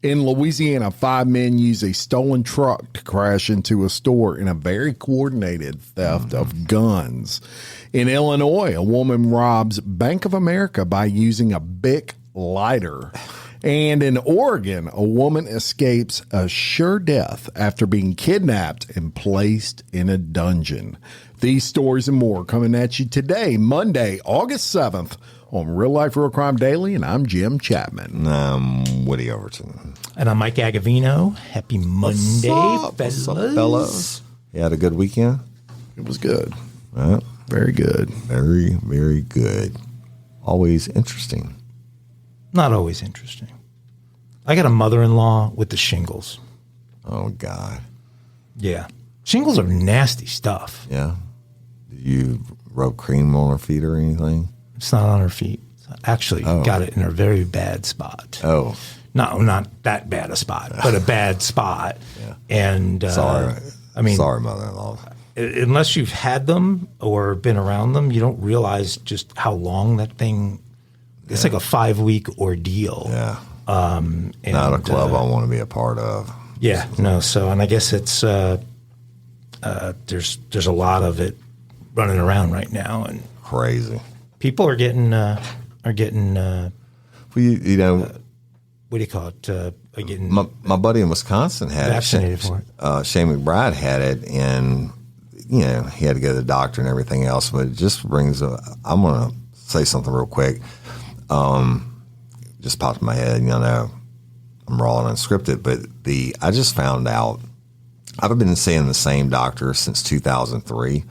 In Louisiana, 5 men used a stolen truck to crash into a store in a very coordinated theft of guns. In Illinois, a woman robs Bank of America by using a Bic lighter. And in Oregon, a woman escapes a sure death after being kidnapped and placed in a dungeon. These stories and more coming at you today, Monday, August 7th, on Real Life Real Crime Daily, and I'm Jim Chapman. I'm Woody Overton. And I'm Mike Agovino. Happy Monday, What's up, fellas? You had a good weekend? It was good. Right. Very good. Very, very good. Always interesting. Not always interesting. I got a mother-in-law with the shingles. Oh, God. Yeah. Shingles are nasty stuff. Yeah. Did you rub cream on her feet or anything? It's not on her feet. Actually, got it in a very bad spot. Oh. No, not that bad a spot, but a bad spot. Yeah. And sorry. Sorry, mother-in-law. Unless you've had them or been around them, you don't realize just how long that thing. It's like a 5-week ordeal. Yeah. And, not a club I want to be a part of. Yeah. No. So, and I guess it's there's a lot of it running around right now, and crazy. People are getting. Well, you know. What do you call it? Getting my buddy in Wisconsin had vaccinated for it. Shane McBride had it, and he had to go to the doctor and everything else. But it just brings. I'm going to say something real quick. Just popped in my head. I'm raw and unscripted, but I just found out. I've been seeing the same doctor since 2003.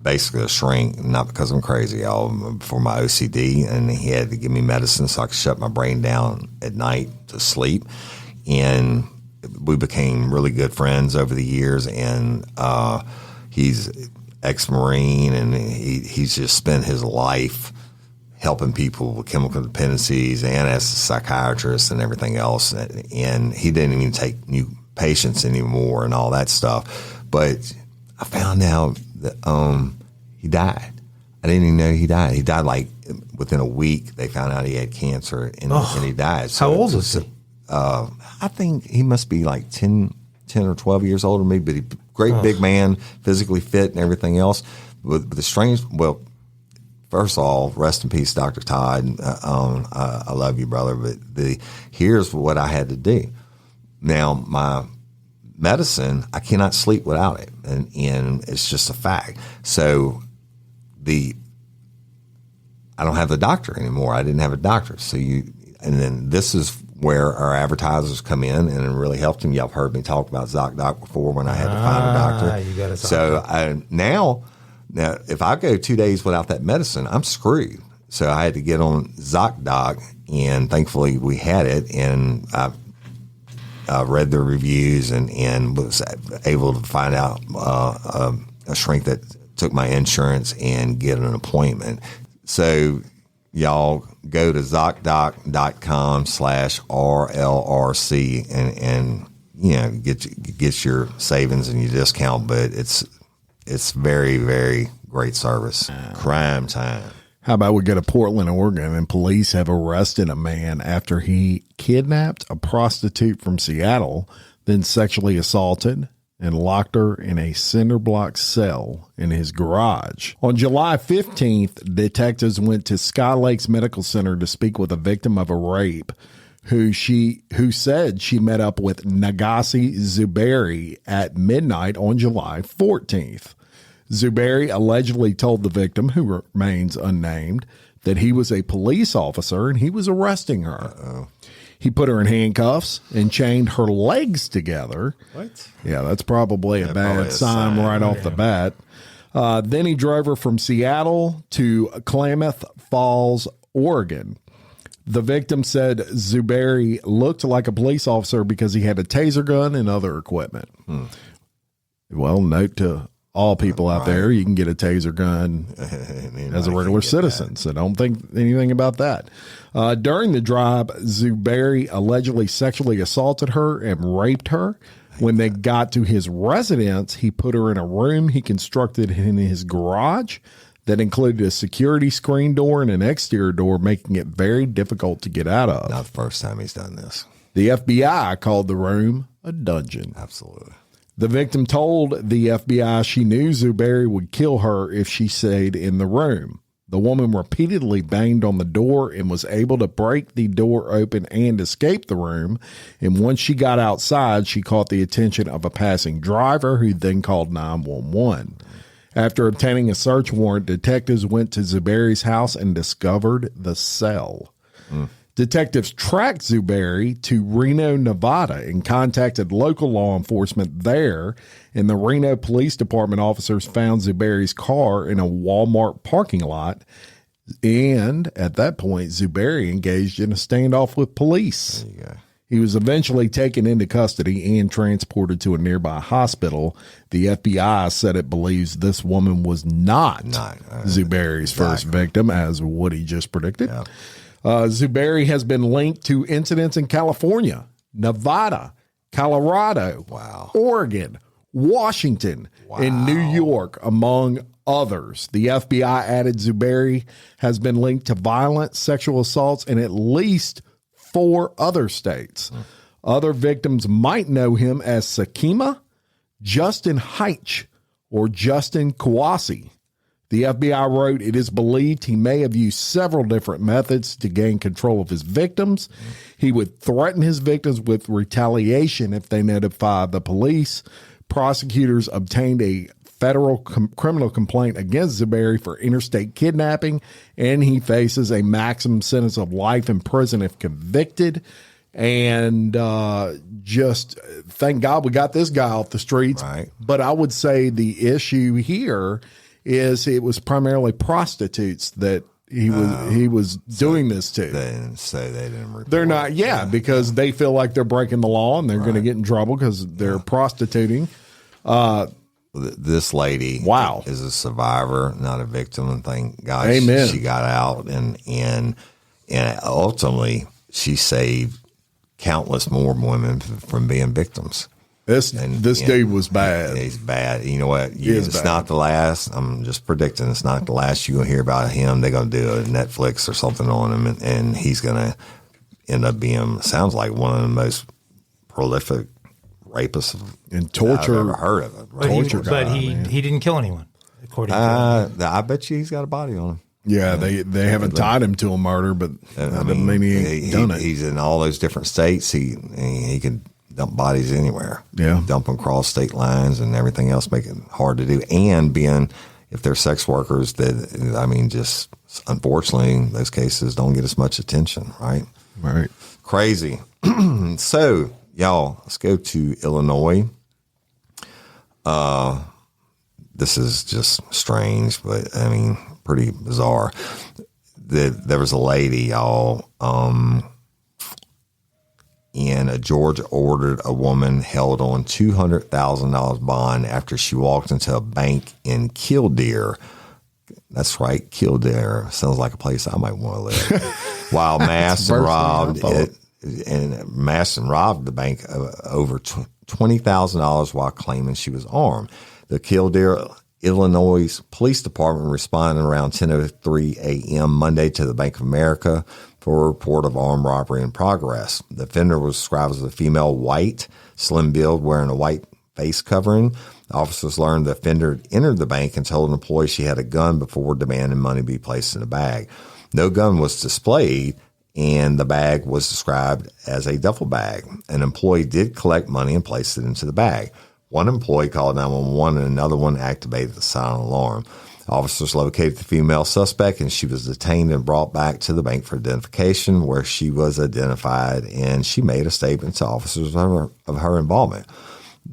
Basically a shrink, not because I'm crazy, for my OCD, and he had to give me medicine so I could shut my brain down at night to sleep. And we became really good friends over the years, and he's ex-Marine, and he's just spent his life helping people with chemical dependencies and as a psychiatrist and everything else. And he didn't even take new patients anymore and all that stuff. But I found out that he died. I didn't even know he died. He died like within a week. They found out he had cancer, and he died. So, how old is he? I think he must be like 10 or 12 years older than me, but great big man, physically fit and everything else. But the strange, first of all, rest in peace, Dr. Todd. I love you, brother. But here's what I had to do. Now, my medicine, I cannot sleep without it, and it's just a fact. So I don't have the doctor anymore. I didn't have a doctor. And then this is where our advertisers come in and really helped him. Y'all have heard me talk about ZocDoc before when I had to find a doctor. You got so now, if I go 2 days without that medicine, I'm screwed. So I had to get on ZocDoc, and thankfully we had it, and I read the reviews and was able to find out a shrink that took my insurance and get an appointment. So y'all go to ZocDoc.com/RLRC and get your savings and your discount. But it's very, very great service. Crime time. How about we go to Portland, Oregon, and police have arrested a man after he kidnapped a prostitute from Seattle, then sexually assaulted and locked her in a cinder block cell in his garage. On July 15th, detectives went to Sky Lakes Medical Center to speak with a victim of a rape who said she met up with Nagasi Zuberi at midnight on July 14th. Zuberi allegedly told the victim, who remains unnamed, that he was a police officer and he was arresting her. Uh-oh. He put her in handcuffs and chained her legs together. What? Yeah, that's probably a bad sign right off the bat. Then he drove her from Seattle to Klamath Falls, Oregon. The victim said Zuberi looked like a police officer because he had a taser gun and other equipment. Well, note to all people out there, you can get a taser gun as a regular citizen, so don't think anything about that. During the drive, Zuberi allegedly sexually assaulted her and raped her. When they got to his residence, he put her in a room he constructed in his garage that included a security screen door and an exterior door, making it very difficult to get out of. Not the first time he's done this. The FBI called the room a dungeon. Absolutely. The victim told the FBI she knew Zuberi would kill her if she stayed in the room. The woman repeatedly banged on the door and was able to break the door open and escape the room. And once she got outside, she caught the attention of a passing driver who then called 911. After obtaining a search warrant, detectives went to Zuberi's house and discovered the cell. Detectives tracked Zuberi to Reno, Nevada, and contacted local law enforcement there. And the Reno Police Department officers found Zuberi's car in a Walmart parking lot. And at that point, Zuberi engaged in a standoff with police. There you go. He was eventually taken into custody and transported to a nearby hospital. The FBI said it believes this woman was not Zuberi's first victim, as Woody just predicted. Yeah. Zuberi has been linked to incidents in California, Nevada, Colorado, Oregon, Washington, and New York, among others. The FBI added Zuberi has been linked to violent sexual assaults in at least 4 other states. Other victims might know him as Sakima, Justin Heitch, or Justin Kawasi. The FBI wrote it is believed he may have used several different methods to gain control of his victims. He would threaten his victims with retaliation if they notify the police. Prosecutors obtained a federal criminal complaint against Zuberi for interstate kidnapping, and he faces a maximum sentence of life in prison if convicted. And just thank God we got this guy off the streets. Right. But I would say the issue here is it was primarily prostitutes that he was doing this to. So they didn't report. They're not, because they feel like they're breaking the law and they're going to get in trouble because they're prostituting. This lady is a survivor, not a victim, and thank God she got out, and ultimately she saved countless more women from being victims. This dude was bad. He's bad. You know what? It's not the last. I'm just predicting it's not the last you're going to hear about him. They're going to do a Netflix or something on him, and he's going to end up being, sounds like one of the most prolific rapists and torture. I've ever heard of it. But he didn't kill anyone, according to I bet you he's got a body on him. Yeah, they haven't tied him to a murder, but that doesn't mean he ain't done it. He's in all those different states. He can dump bodies anywhere. Yeah. Dump them across state lines and everything else, make it hard to do. And if they're sex workers, just unfortunately, those cases don't get as much attention, right? Right. Crazy. So, y'all, let's go to Illinois. This is just strange, but pretty bizarre. There was a lady, y'all, and Georgia ordered a woman held on $200,000 bond after she walked into a bank in Kildare. That's right, Kildare. Sounds like a place I might want to live. While masked and robbed the bank over $20,000 while claiming she was armed. The Kildare, Illinois Police Department responded around 10:03 a.m. Monday to the Bank of America for a report of armed robbery in progress. The offender was described as a female, white, slim build, wearing a white face covering. Officers learned the offender had entered the bank and told an employee she had a gun before demanding money be placed in a bag. No gun was displayed, and the bag was described as a duffel bag. An employee did collect money and place it into the bag. One employee called 911 and another one activated the silent alarm. Officers located the female suspect, and she was detained and brought back to the bank for identification, where she was identified, and she made a statement to officers of her involvement.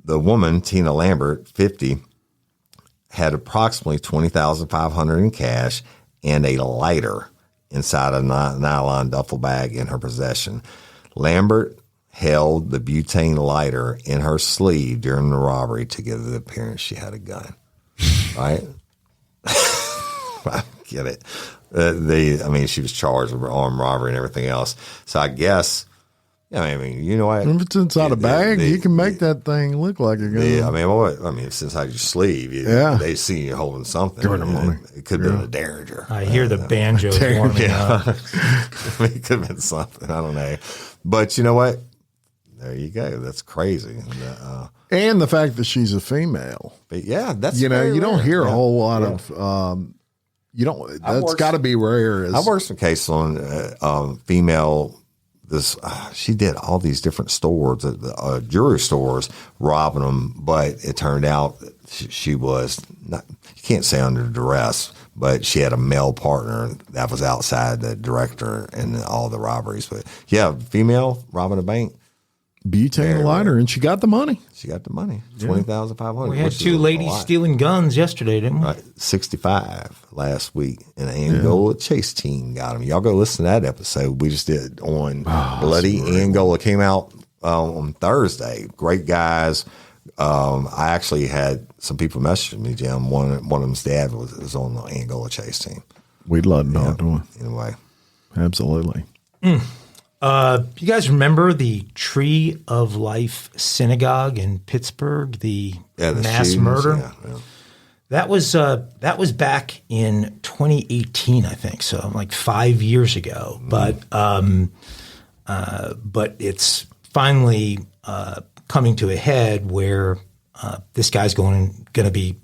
The woman, Tina Lambert, 50, had approximately $20,500 in cash and a lighter inside a nylon duffel bag in her possession. Lambert held the butane lighter in her sleeve during the robbery to give the appearance she had a gun. Right? I get it. She was charged with armed robbery and everything else. So I guess, you know what? If it's inside a bag, you can make that thing look like a gun. It's inside your sleeve. They see you holding something. It could have been a derringer. I hear the banjo warming up. It could have been something. I don't know. But you know what? There you go. That's crazy. And the fact that she's a female. But yeah, that's you don't hear a whole lot of. That's got to be rare. I worked some cases on female. She did all these different stores, jewelry stores, robbing them. But it turned out she was not. You can't say under duress, but she had a male partner that was outside the director and all the robberies. But yeah, female robbing a bank. Butane lighter, and she got the money. She got the money, $20,500. We had 2 ladies stealing guns yesterday, didn't we? Right, 65 last week, and an Angola chase team got them. Y'all go listen to that episode we just did on Bloody Angola. Came out on Thursday. Great guys. I actually had some people messaging me, Jim. One of them's dad was on the Angola chase team. We'd love to know. Anyway, absolutely. You guys remember the Tree of Life Synagogue in Pittsburgh, the mass shootings, murder? Yeah. That was back in 2018, I think. So like 5 years ago. Mm. But it's finally coming to a head where this guy's going to be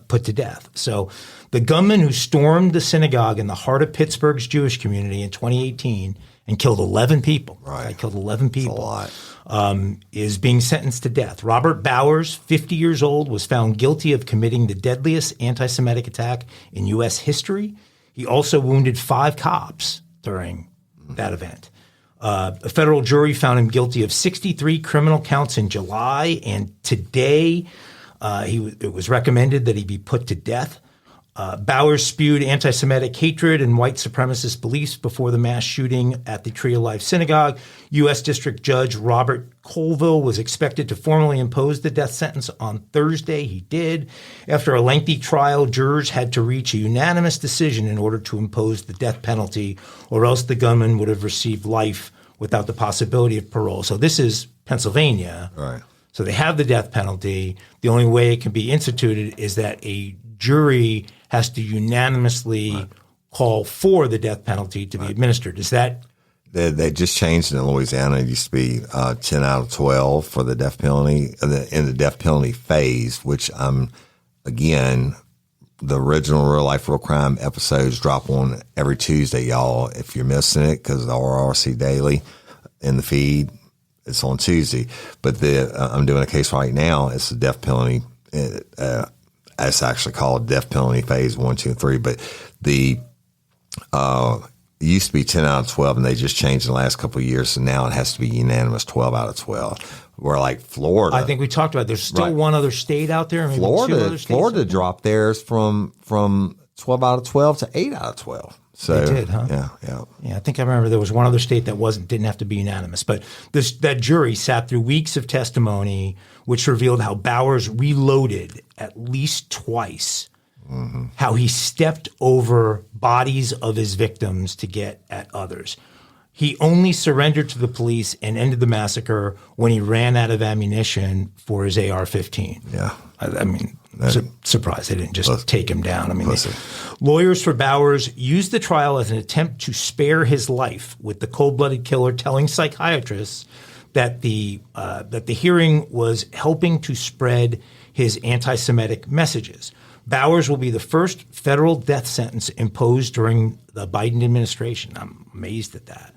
put to death. So the gunman who stormed the synagogue in the heart of Pittsburgh's Jewish community in 2018 and killed 11 people. Right. He killed 11 people. That's a lot. Is being sentenced to death. Robert Bowers, 50 years old, was found guilty of committing the deadliest anti-Semitic attack in U.S. history. He also wounded 5 cops during that event. A federal jury found him guilty of 63 criminal counts in July, and today it was recommended that he be put to death. Bowers spewed anti-Semitic hatred and white supremacist beliefs before the mass shooting at the Tree of Life Synagogue. U.S. District Judge Robert Colville was expected to formally impose the death sentence on Thursday. He did. After a lengthy trial, jurors had to reach a unanimous decision in order to impose the death penalty, or else the gunman would have received life without the possibility of parole. So this is Pennsylvania. Right. So they have the death penalty. The only way it can be instituted is that a jury has to unanimously call for the death penalty to be administered. Is that? They just changed it in Louisiana. It used to be 10 out of 12 for the death penalty in the death penalty phase, which again, the original Real Life, Real Crime episodes drop on every Tuesday, y'all. If you're missing it, because the RLRC Daily in the feed, it's on Tuesday. But I'm doing a case right now. It's the death penalty. It's actually called death penalty phase 1, 2, and 3. But it used to be 10 out of 12, and they just changed in the last couple of years. And now it has to be unanimous 12 out of 12. Where like Florida, I think we talked about. There's still one other state out there. Maybe Florida dropped theirs from 12 out of 12 to 8 out of 12. So they did, huh? Yeah. I think I remember there was one other state that didn't have to be unanimous. But that jury sat through weeks of testimony, which revealed how Bowers reloaded at least twice, how he stepped over bodies of his victims to get at others. He only surrendered to the police and ended the massacre when he ran out of ammunition for his AR-15. Yeah. I mean, surprised they didn't just take him down. I mean, lawyers for Bowers used the trial as an attempt to spare his life, with the cold-blooded killer telling psychiatrists that the hearing was helping to spread his anti-Semitic messages. Bowers will be the first federal death sentence imposed during the Biden administration. I'm amazed at that.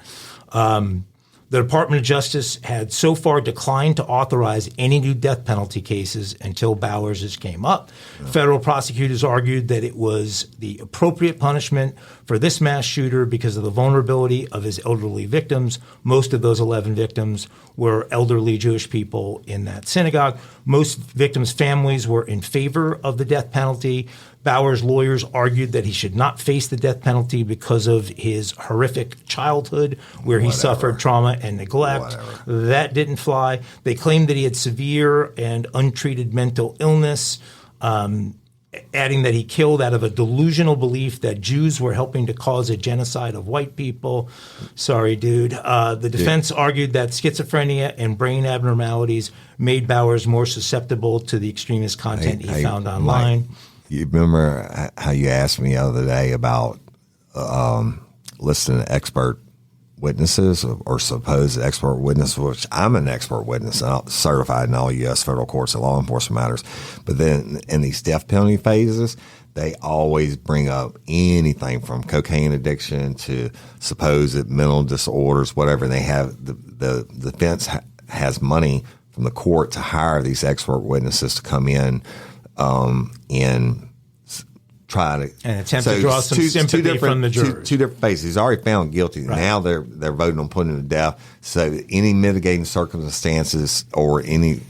The Department of Justice had so far declined to authorize any new death penalty cases until Bowers's came up. Yeah. Federal prosecutors argued that it was the appropriate punishment for this mass shooter because of the vulnerability of his elderly victims. Most of those 11 victims were elderly Jewish people in that synagogue. Most victims' families were in favor of the death penalty. Bowers' lawyers argued that he should not face the death penalty because of his horrific childhood where he suffered trauma and neglect. That didn't fly. They claimed that he had severe and untreated mental illness, adding that he killed out of a delusional belief that Jews were helping to cause a genocide of white people. Sorry, dude. The defense argued that schizophrenia and brain abnormalities made Bowers more susceptible to the extremist content he found online. Mike, you remember how you asked me the other day about listening to expert witnesses or supposed expert witnesses, which I'm an expert witness, certified in all U.S. federal courts and law enforcement matters. But then in these death penalty phases, they always bring up anything from cocaine addiction to supposed mental disorders, whatever. And they have the defense has money from the court to hire these expert witnesses to come in and try to attempt to draw some sympathy from the jurors. Two different phases. He's already found guilty. Right. Now they're voting on putting him to death. So any mitigating circumstances or any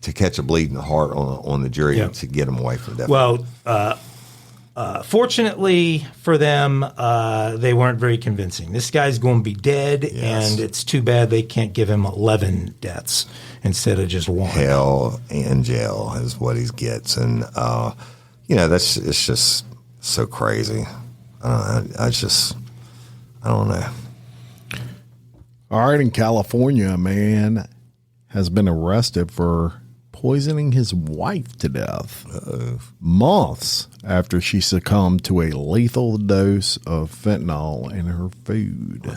to catch a bleeding heart on the jury to get him away from death. Well, fortunately for them, they weren't very convincing. This guy's going to be dead, and it's too bad they can't give him 11 deaths instead of just one. Hell and jail is what he gets, and it's just so crazy. I don't know. All right, in California, a man has been arrested for poisoning his wife to death months after she succumbed to a lethal dose of fentanyl in her food.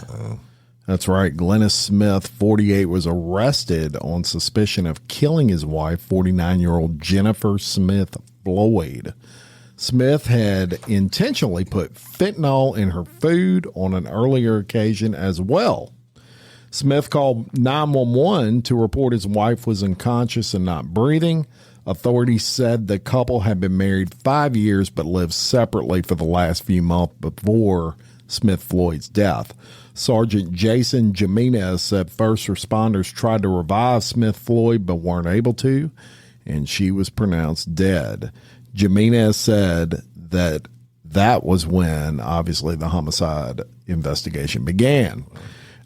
That's right. Glennis Smith, 48, was arrested on suspicion of killing his wife, 49-year-old Jennifer Smith Floyd. Smith had intentionally put fentanyl in her food on an earlier occasion as well. Smith called 911 to report his wife was unconscious and not breathing. Authorities said the couple had been married 5 years but lived separately for the last few months before Smith Floyd's death. Sergeant Jason Jimenez said first responders tried to revive Smith Floyd but weren't able to, and she was pronounced dead. Jimenez said that was when, obviously, the homicide investigation began.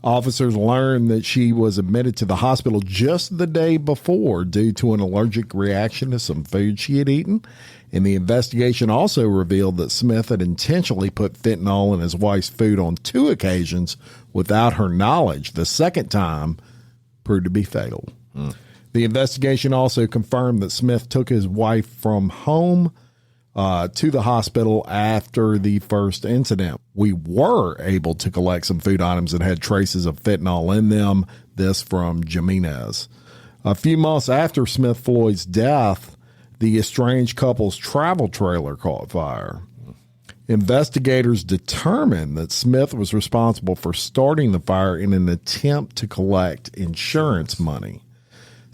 Officers learned that she was admitted to the hospital just the day before due to an allergic reaction to some food she had eaten. And the investigation also revealed that Smith had intentionally put fentanyl in his wife's food on 2 occasions without her knowledge. The second time proved to be fatal. The investigation also confirmed that Smith took his wife from home to the hospital after the first incident. We were able to collect some food items that had traces of fentanyl in them. This from Jimenez. A few months after Smith Floyd's death, the estranged couple's travel trailer caught fire. Investigators determined that Smith was responsible for starting the fire in an attempt to collect insurance money.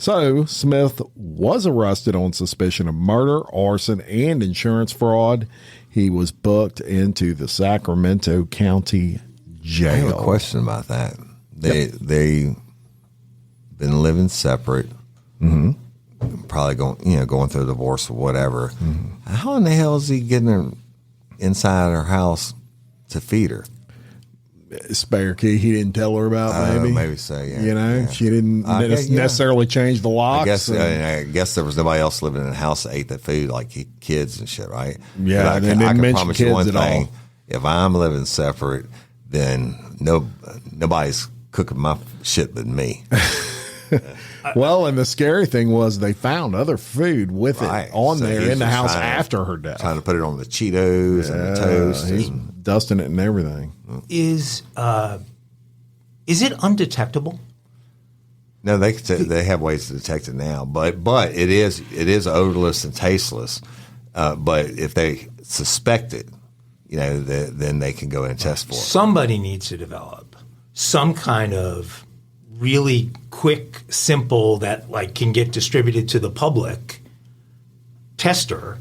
So, Smith was arrested on suspicion of murder, arson, and insurance fraud. He was booked into the Sacramento County Jail. I have a question about that. They been living separate, probably going through a divorce or whatever. How in the hell is he getting her inside her house to feed her? Spare key he didn't tell her about, maybe so, yeah. She didn't necessarily change the locks. I guess there was nobody else living in the house that ate that food, like kids and shit, right? Yeah, I didn't mention kids at all. If I'm living separate, then nobody's cooking my shit but me. Well, and the scary thing was they found other food with it on there in the house after her death. Trying to put it on the Cheetos and the toast. He's dusting it and everything. Is it undetectable? No, they have ways to detect it now, but it is odorless and tasteless. But if they suspect it, then they can go and test for it. Somebody needs to develop some kind of really quick, simple, that can get distributed to the public tester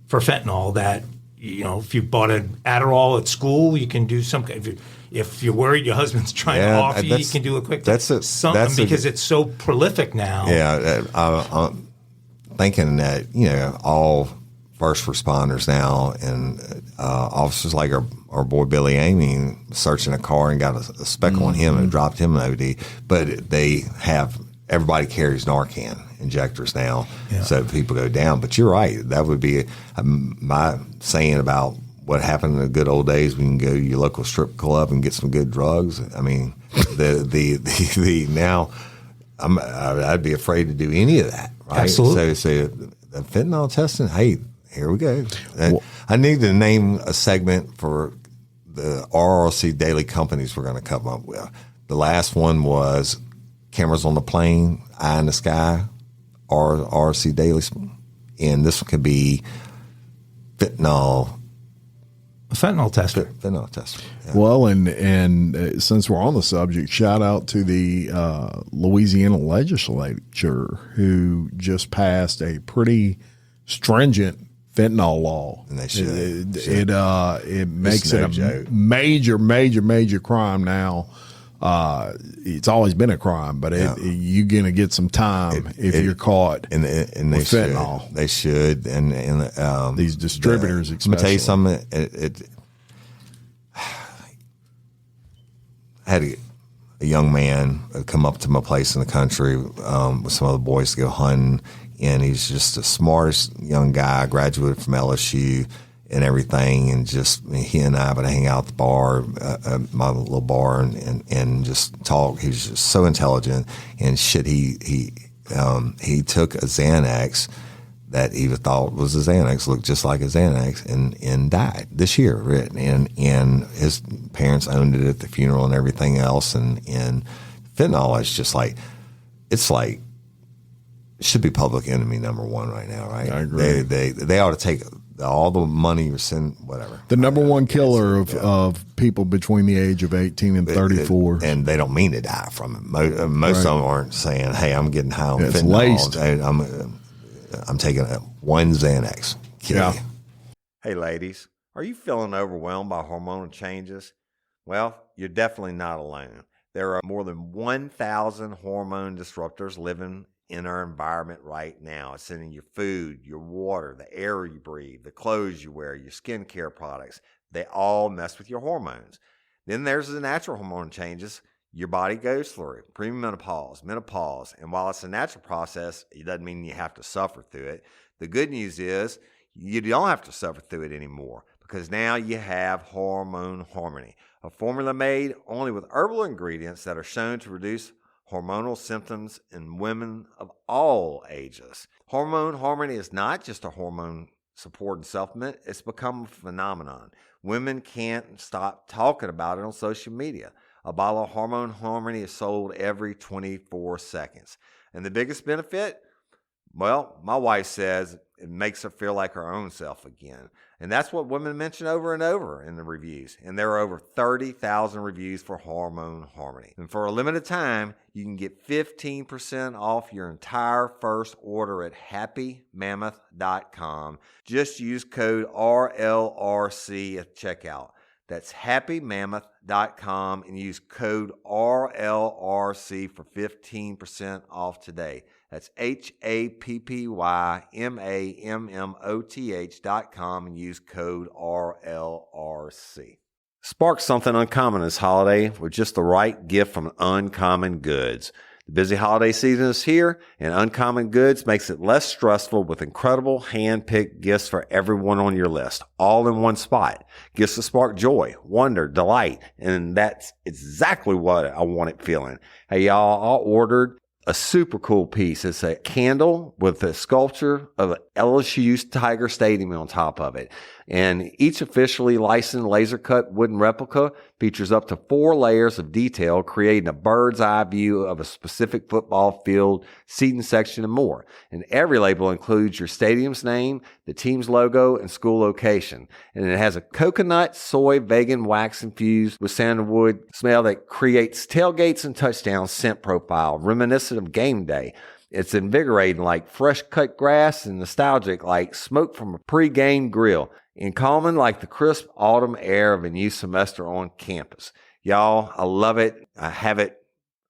for fentanyl that, if you bought an Adderall at school, you can do something. If you're worried your husband's trying to off you can do a quick test. Because it's so prolific now. Yeah, I'm thinking that, all first responders now and officers like our boy Billy Amy searching a car and got a speck on him and dropped him an OD. But everybody carries Narcan injectors now, so people go down. But you're right. That would be my saying about what happened in the good old days when you can go to your local strip club and get some good drugs. I mean, the now I'd be afraid to do any of that. Right? Absolutely. So the fentanyl testing. Hey, here we go. I need to name a segment for the RLRC daily companies we're going to come up with. The last one was cameras on the plane, eye in the sky, RLRC daily. And this one could be fentanyl. A fentanyl tester. Fentanyl tester. Yeah. Well, and since we're on the subject, shout out to the Louisiana legislature who just passed a pretty stringent fentanyl law. And they should. It makes it a major crime now. It's always been a crime, but you're gonna get some time if you're caught. And they with fentanyl. Should. They should. And these distributors, especially. Let me tell you something. I had a young man come up to my place in the country with some other boys to go hunting, and he's just the smartest young guy, graduated from LSU and everything, and just he and I would hang out at the bar, my little bar, and just talk. He was just so intelligent and shit. He took a Xanax that he thought was a Xanax, looked just like a Xanax, and died this year. And his parents owned it at the funeral and everything else. And fentanyl is just like, it's like, it should be public enemy number one right now, right? I agree. They ought to take all the money you send, whatever. The number one killer of people between the age of 18 and 34. And they don't mean to die from it. Most of them aren't saying, hey, I'm getting high on it's fentanyl. laced. I'm taking one Xanax. Yeah. Hey, ladies, are you feeling overwhelmed by hormonal changes? Well, you're definitely not alone. There are more than 1,000 hormone disruptors living in our environment right now. It's in your food, your water, the air you breathe, the clothes you wear, your skincare products. They all mess with your hormones. Then there's the natural hormone changes your body goes through, premenopause, menopause. And while it's a natural process, it doesn't mean you have to suffer through it. The good news is you don't have to suffer through it anymore, because now you have Hormone Harmony, a formula made only with herbal ingredients that are shown to reduce hormonal symptoms in women of all ages. Hormone Harmony is not just a hormone support and supplement. It's become a phenomenon. Women can't stop talking about it on social media. A bottle of Hormone Harmony is sold every 24 seconds. And the biggest benefit? Well, my wife says it makes her feel like her own self again. And that's what women mention over and over in the reviews. And there are over 30,000 reviews for Hormone Harmony. And for a limited time, you can get 15% off your entire first order at happymammoth.com. Just use code RLRC at checkout. That's happymammoth.com and use code RLRC for 15% off today. That's happymammoth.com and use code RLRC. Spark something uncommon this holiday with just the right gift from Uncommon Goods. The busy holiday season is here, and Uncommon Goods makes it less stressful with incredible hand-picked gifts for everyone on your list, all in one spot. Gifts that spark joy, wonder, delight, and that's exactly what I wanted feeling. Hey, y'all, I ordered a super cool piece. It's a candle with a sculpture of LSU's Tiger Stadium on top of it. And each officially licensed laser-cut wooden replica features up to 4 layers of detail, creating a bird's eye view of a specific football field, seating section, and more. And every label includes your stadium's name, the team's logo, and school location. And it has a coconut, soy, vegan wax infused with sandalwood smell that creates tailgates and touchdown scent profile, reminiscent of game day. It's invigorating like fresh cut grass and nostalgic like smoke from a pre-game grill, and calming like the crisp autumn air of a new semester on campus. Y'all, I love it. I have it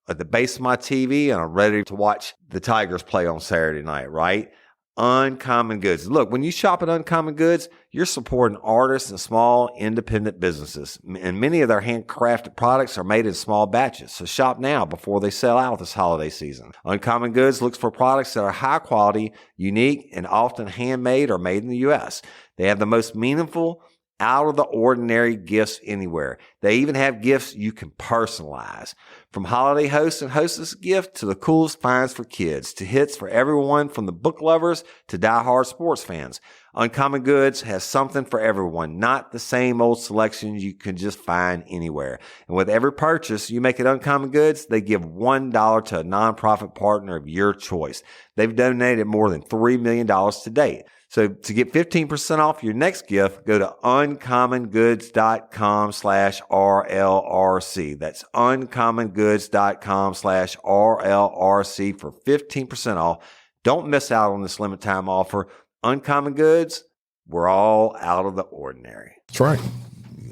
at the base of my TV, and I'm ready to watch the Tigers play on Saturday night, right? Uncommon Goods. Look, when you shop at Uncommon Goods, you're supporting artists and small independent businesses. And many of their handcrafted products are made in small batches. So shop now before they sell out this holiday season. Uncommon Goods looks for products that are high quality, unique, and often handmade or made in the U.S. They have the most meaningful out of the ordinary gifts anywhere. They even have gifts you can personalize. From holiday host and hostess gift to the coolest finds for kids to hits for everyone from the book lovers to diehard sports fans. Uncommon Goods has something for everyone, not the same old selections you can just find anywhere. And with every purchase you make at Uncommon Goods, they give $1 to a nonprofit partner of your choice. They've donated more than $3 million to date. So to get 15% off your next gift, go to uncommongoods.com/RLRC. That's uncommongoods.com/RLRC for 15% off. Don't miss out on this limited time offer. Uncommon Goods, we're all out of the ordinary. That's right.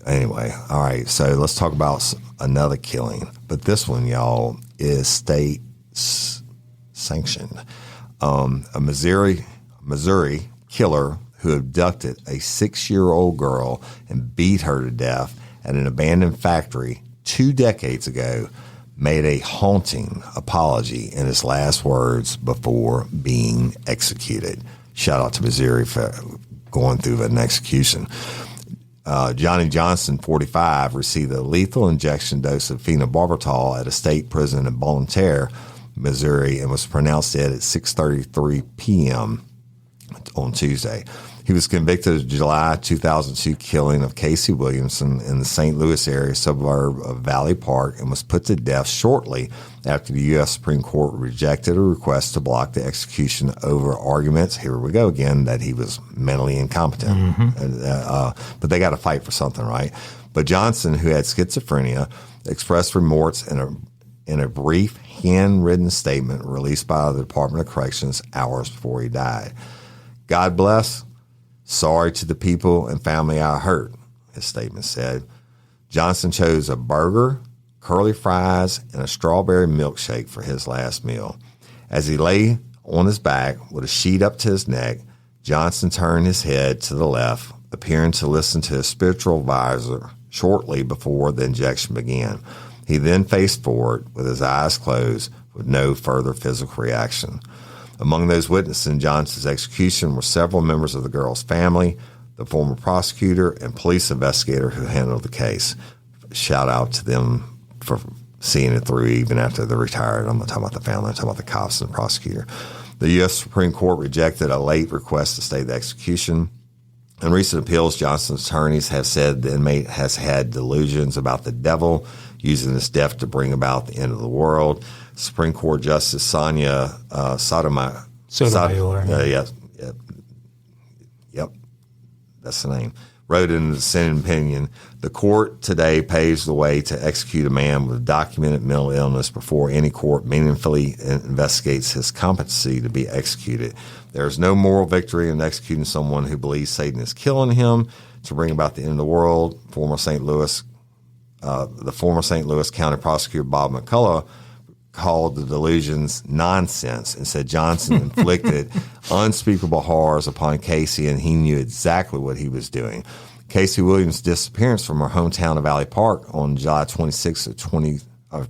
Anyway, all right, so let's talk about another killing. But this one, y'all, is state sanctioned. A Missouri killer who abducted a 6-year-old girl and beat her to death at an abandoned factory 2 decades ago made a haunting apology in his last words before being executed. Shout out to Missouri for going through an execution. Johnny Johnson, 45, received a lethal injection dose of phenobarbital at a state prison in Bonne Terre, Missouri, and was pronounced dead at 6:33 p.m. on Tuesday. He was convicted of July 2002 killing of Casey Williamson in the St. Louis area suburb of Valley Park and was put to death shortly after the U.S. Supreme Court rejected a request to block the execution over arguments, here we go again, that he was mentally incompetent. But they got to fight for something, right? But Johnson, who had schizophrenia, expressed remorse in a brief handwritten statement released by the Department of Corrections hours before he died. God bless. Sorry to the people and family I hurt, his statement said. Johnson chose a burger, curly fries, and a strawberry milkshake for his last meal. As he lay on his back with a sheet up to his neck, Johnson turned his head to the left, appearing to listen to his spiritual advisor shortly before the injection began. He then faced forward with his eyes closed with no further physical reaction. Among those witnessing Johnson's execution were several members of the girl's family, the former prosecutor, and police investigator who handled the case. Shout out to them for seeing it through even after they're retired. I'm not talking about the family. I'm talking about the cops and the prosecutor. The U.S. Supreme Court rejected a late request to stay the execution. In recent appeals, Johnson's attorneys have said the inmate has had delusions about the devil, using his death to bring about the end of the world. Supreme Court Justice Sonia Sotomayor. Yep, that's the name. Wrote in the dissenting opinion, the court today paves the way to execute a man with documented mental illness before any court meaningfully investigates his competency to be executed. There is no moral victory in executing someone who believes Satan is killing him to bring about the end of the world. The former St. Louis County prosecutor Bob McCullough called the delusions nonsense and said Johnson inflicted unspeakable horrors upon Casey, and he knew exactly what he was doing. Casey Williams' disappearance from her hometown of Valley Park on July 26 of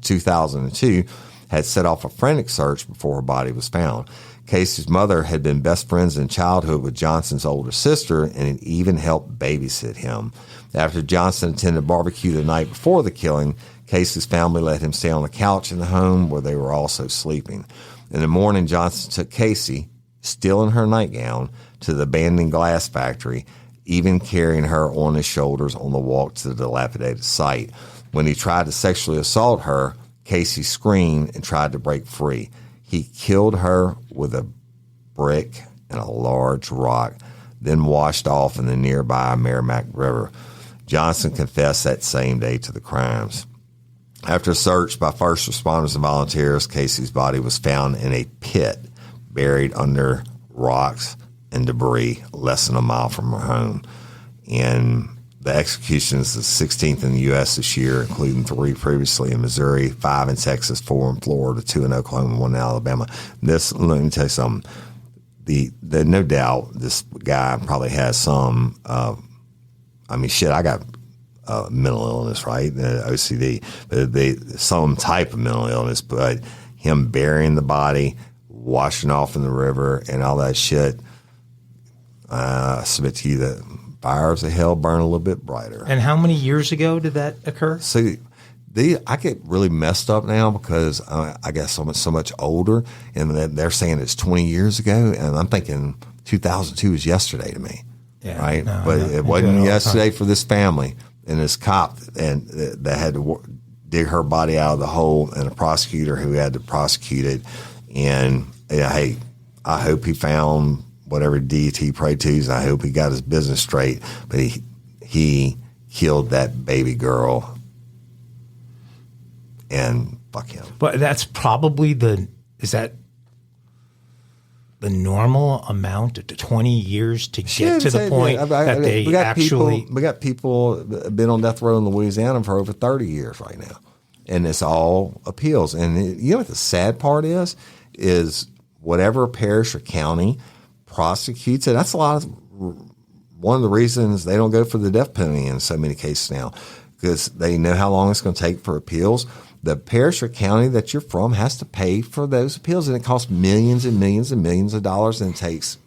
2002 had set off a frantic search before her body was found. Casey's mother had been best friends in childhood with Johnson's older sister and had even helped babysit him. After Johnson attended barbecue the night before the killing, Casey's family let him stay on the couch in the home where they were also sleeping. In the morning, Johnson took Casey, still in her nightgown, to the abandoned glass factory, even carrying her on his shoulders on the walk to the dilapidated site. When he tried to sexually assault her, Casey screamed and tried to break free. He killed her with a brick and a large rock, then washed off in the nearby Merrimack River. Johnson confessed that same day to the crimes. After a search by first responders and volunteers, Casey's body was found in a pit buried under rocks and debris less than a mile from her home. And the execution is the 16th in the U.S. this year, including 3 previously in Missouri, 5 in Texas, 4 in Florida, 2 in Oklahoma, 1 in Alabama. Let me tell you something. No doubt this guy probably has some, I got mental illness, right? OCD, but some type of mental illness, but him burying the body, washing off in the river and all that shit, I submit to you that fires of hell burn a little bit brighter. And how many years ago did that occur? See, I get really messed up now because I guess so much older, and they're saying it's 20 years ago, and I'm thinking 2002 is yesterday to me, right? No, but it wasn't yesterday for this family and this cop, and they had to dig her body out of the hole, and a prosecutor who had to prosecute it. And hey, I hope he found whatever deity he prayed to. I hope he got his business straight, but he killed that baby girl. And fuck him. But that's probably is that the normal amount of 20 years to get to the point that they actually... We got people been on death row in Louisiana for over 30 years right now. And it's all appeals. And you know what the sad part is whatever parish or county prosecutes it, that's one of the reasons they don't go for the death penalty in so many cases now, because they know how long it's going to take for appeals. The parish or county that you're from has to pay for those appeals, and it costs millions and millions and millions of dollars, and it takes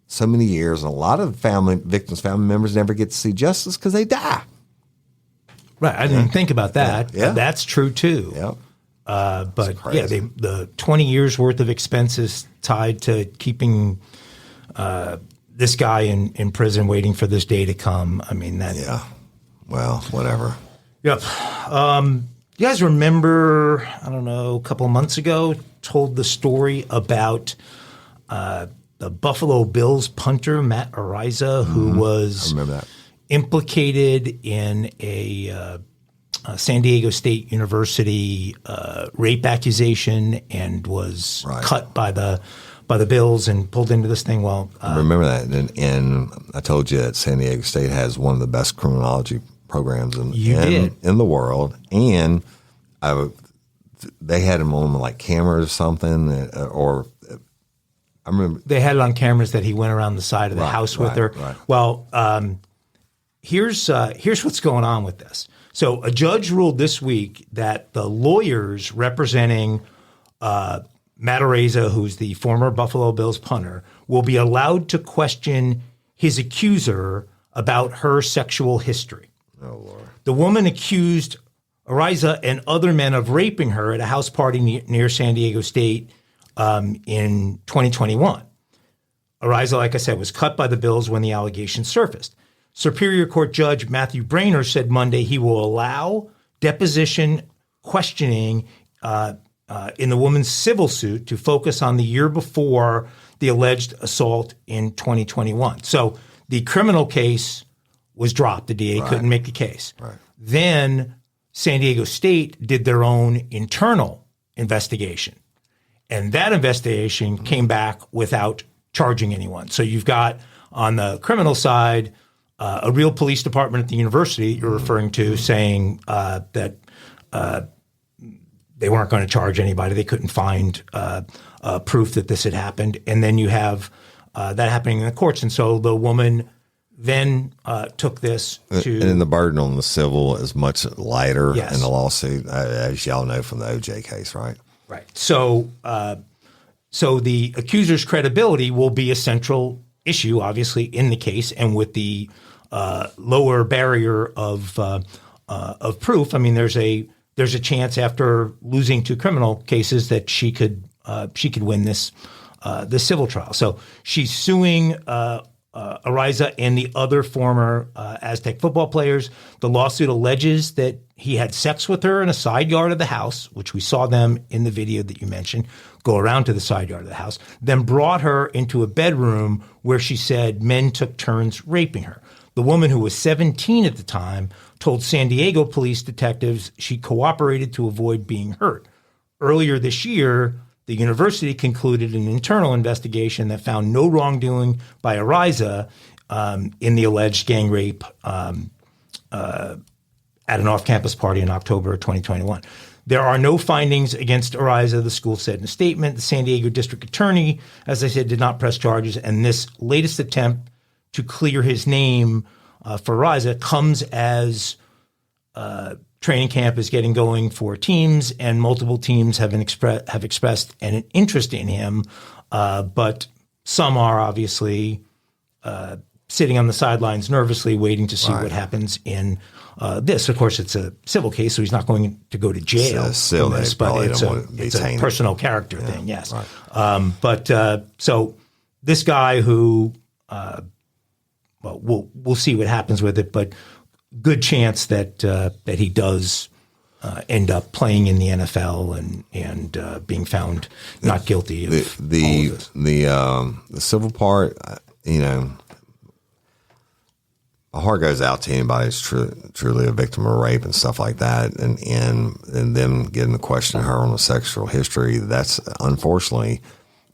so many years. And a lot of victims' family members never get to see justice because they die. Right. I didn't think about that. Yeah. That's true too. Yep. But yeah, the 20 years worth of expenses tied to keeping this guy in prison, waiting for this day to come. I mean, that. Yeah. Well, whatever. Yep. You guys remember, I don't know, a couple of months ago, told the story about the Buffalo Bills punter, Matt Ariza, who was implicated in a San Diego State University rape accusation and was cut by the Bills and pulled into this thing. Well, I remember that. And I told you that San Diego State has one of the best criminology programs in the world, and they had him on like cameras or something, or I remember they had it on cameras that he went around the side of the house with her. Right. Well, here's what's going on with this. So a judge ruled this week that the lawyers representing Matt Ariza, who's the former Buffalo Bills punter, will be allowed to question his accuser about her sexual history. Oh, Lord. The woman accused Ariza and other men of raping her at a house party near San Diego State in 2021. Ariza, like I said, was cut by the Bills when the allegations surfaced. Superior Court Judge Matthew Brainer said Monday he will allow deposition questioning in the woman's civil suit to focus on the year before the alleged assault in 2021. So the criminal case was dropped. The DA couldn't make the case. Right. Then San Diego State did their own internal investigation. And that investigation came back without charging anyone. So you've got on the criminal side, a real police department at the university you're referring to saying that they weren't going to charge anybody. They couldn't find proof that this had happened. And then you have that happening in the courts. And so the woman then took this to... And then the burden on the civil is much lighter in the lawsuit, as y'all know from the OJ case, right? Right. So the accuser's credibility will be a central issue, obviously, in the case, and with the lower barrier of proof. I mean, there's a chance after losing 2 criminal cases that she could win this civil trial. So she's suing Ariza and the other former Aztec football players. The lawsuit alleges that he had sex with her in a side yard of the house, which we saw them in the video that you mentioned, go around to the side yard of the house, then brought her into a bedroom where she said men took turns raping her. The woman, who was 17 at the time, told San Diego police detectives she cooperated to avoid being hurt. Earlier this year, the university concluded an internal investigation that found no wrongdoing by Ariza in the alleged gang rape at an off-campus party in October 2021. There are no findings against Ariza, the school said in a statement. The San Diego district attorney, as I said, did not press charges, and this latest attempt to clear his name for Ariza comes as training camp is getting going for teams, and multiple teams have expressed an interest in him, but some are obviously sitting on the sidelines nervously waiting to see what happens in this. Of course, it's a civil case, so he's not going to go to jail. It's a personal character thing, yes. Right. So this guy who, we'll see what happens with it, but good chance that he does end up playing in the NFL and being found not guilty of the civil part. My heart goes out to anybody who's truly a victim of rape and stuff like that, and them getting to question her on a sexual history. That's unfortunately,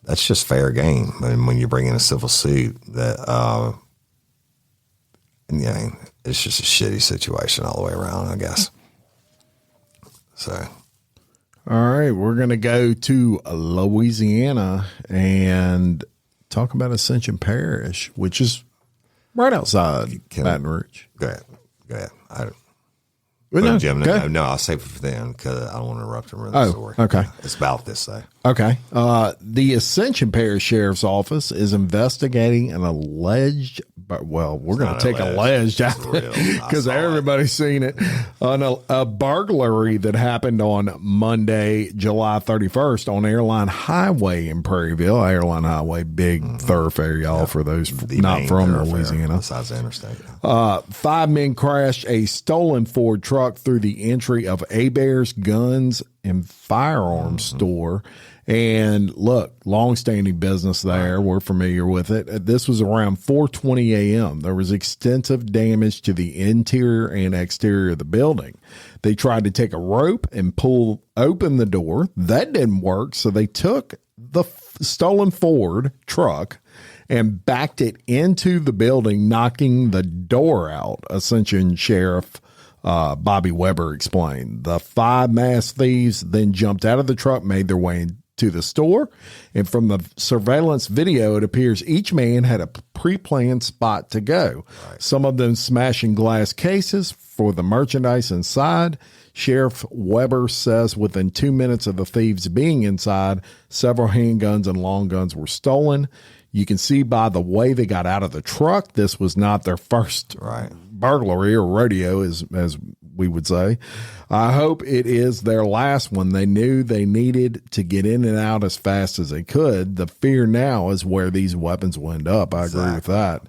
that's just fair game. And when you bring in a civil suit, that it's just a shitty situation all the way around, I guess. So, all right, we're gonna go to Louisiana and talk about Ascension Parish, which is right outside Baton Rouge. Go ahead. Jim, no, I'll save it for them because I don't want to interrupt them with the story. Okay. It's about this, though. Okay. The Ascension Parish Sheriff's Office is investigating an alleged, we're going to take alleged out because everybody's seen it, on a burglary that happened on Monday, July 31st on Airline Highway in Prairieville. Airline Highway, big thoroughfare, y'all, for those not from Louisiana. Besides the interstate. 5 men crashed a stolen Ford truck through the entry of Hebert's Guns and Firearms store. And look, long-standing business there. We're familiar with it. This was around 4:20 a.m. There was extensive damage to the interior and exterior of the building. They tried to take a rope and pull open the door. That didn't work, so they took the stolen Ford truck and backed it into the building, knocking the door out, Ascension Sheriff Bobby Weber explained. The 5 masked thieves then jumped out of the truck, made their way to the store, and from the surveillance video, it appears each man had a pre-planned spot to go. Right. Some of them smashing glass cases for the merchandise inside. Sheriff Weber says within 2 minutes of the thieves being inside, several handguns and long guns were stolen. You can see by the way they got out of the truck, this was not their first burglary or rodeo, as we would say. I hope it is their last one. They knew they needed to get in and out as fast as they could. The fear now is where these weapons will end up. I agree with that.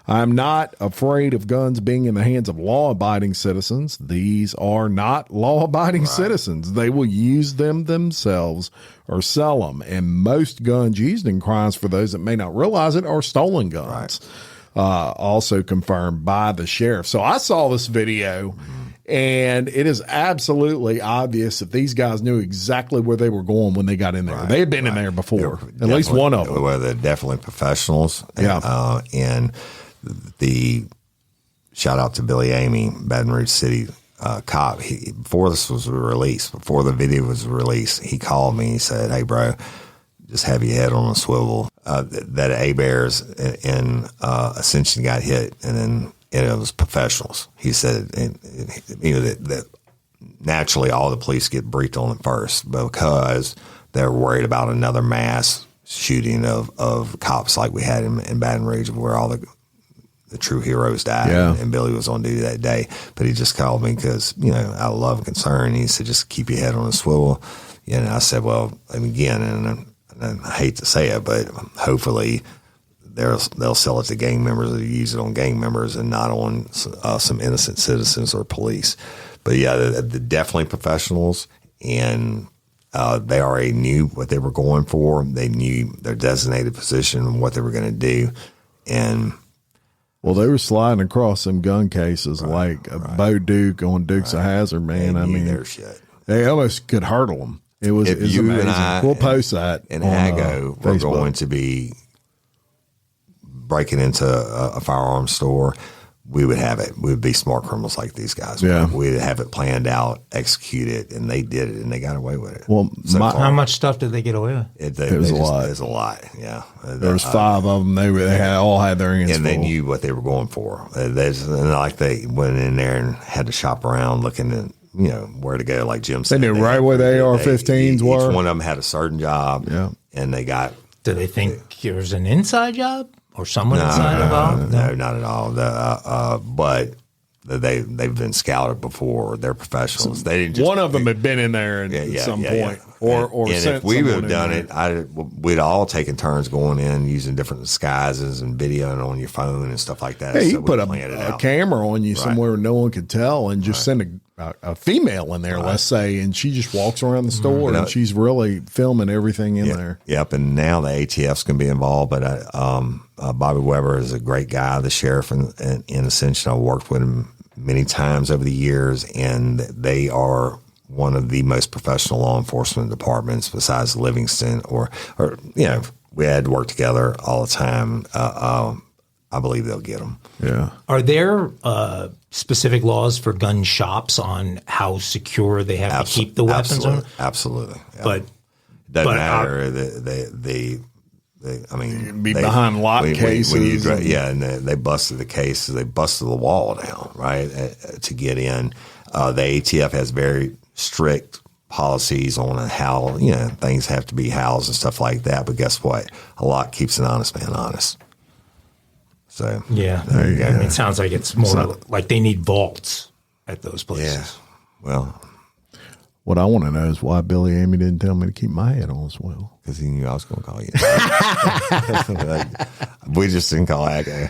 I'm not afraid of guns being in the hands of law-abiding citizens. These are not law-abiding citizens. They will use them themselves or sell them. And most guns used in crimes, for those that may not realize it, are stolen guns. Also confirmed by the sheriff. So I saw this video, and it is absolutely obvious that these guys knew exactly where they were going when they got in there. They had been in there before, at least one of them. Well, they're definitely professionals. And the shout out to Billy Amy, Baton Rouge City cop. Before this was released, before the video was released, he called me. He said, "Hey, bro, just have your head on a swivel." That A-Bears and Ascension got hit, and it was professionals. He said, that naturally all the police get briefed on it first because they're worried about another mass shooting of cops like we had in Baton Rouge, where all the true heroes died, and Billy was on duty that day. But he just called me because, out of love and concern, he said, just keep your head on a swivel. And I said, well, again, and I hate to say it, but hopefully they'll sell it to gang members or use it on gang members and not on some innocent citizens or police. But they're definitely professionals, and they already knew what they were going for. They knew their designated position and what they were going to do. And well, they were sliding across some gun cases like Bo Duke on Dukes of Hazzard, man. I mean, their shit. They almost could hurdle them. It was amazing. We'll post that. And Ago, we're going to be breaking into a firearms store. We would have it. We would be smart criminals like these guys. Yeah. We'd have it planned out, executed, and they did it, and they got away with it. Well, how much stuff did they get away with? It was a lot. It was a lot, yeah. There was 5 of them. They all had their hands full. And they knew what they were going for. They went in there and had to shop around looking at, where to go, like Jim said. They knew right where the AR-15s were. Each one of them had a certain job, and they got... Do they think it was an inside job? or someone inside involved? No, not at all. But they've been scouted before. They're professionals. They didn't. One of them had been in there at some point, or and sent if we would have someone done it, we'd all taken turns going in using different disguises and videoing on your phone and stuff like that. Hey, so you we put planned it a out. camera on you somewhere no one could tell, and just send a female in there, let's say, and she just walks around the store and she's really filming everything in there. Yep, and now the ATF's going to be involved, but Bobby Weber is a great guy, the sheriff in Ascension. I worked with him many times over the years, and they are one of the most professional law enforcement departments besides Livingston, or we had to work together all the time. I believe they'll get them. Yeah. Are there specific laws for gun shops on how secure they have to keep the weapons on? Absolutely. Yeah. But it doesn't matter. They Be behind lock cases. And they busted the cases. They busted the wall down, right, to get in. The ATF has very strict policies on how things have to be housed and stuff like that. But guess what? A lot keeps an honest man honest. So yeah, there you go. I mean, it sounds like it's more like they need vaults at those places. Yeah. Well, what I want to know is why Billy Amy didn't tell me to keep my head on as well. Because he knew I was going to call you. We just didn't call that guy.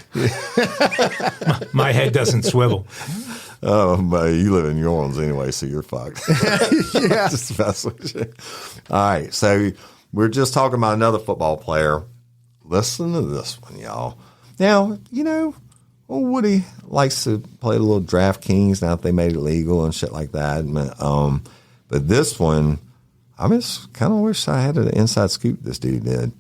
My head doesn't swivel. Oh, but you live in New Orleans anyway, so you're fucked. Yeah. Just the best way. All right, so we're just talking about another football player. Listen to this one, y'all. Now, Woody likes to play a little DraftKings now that they made it legal and shit like that. But this one, I just kind of wish I had an inside scoop this dude did.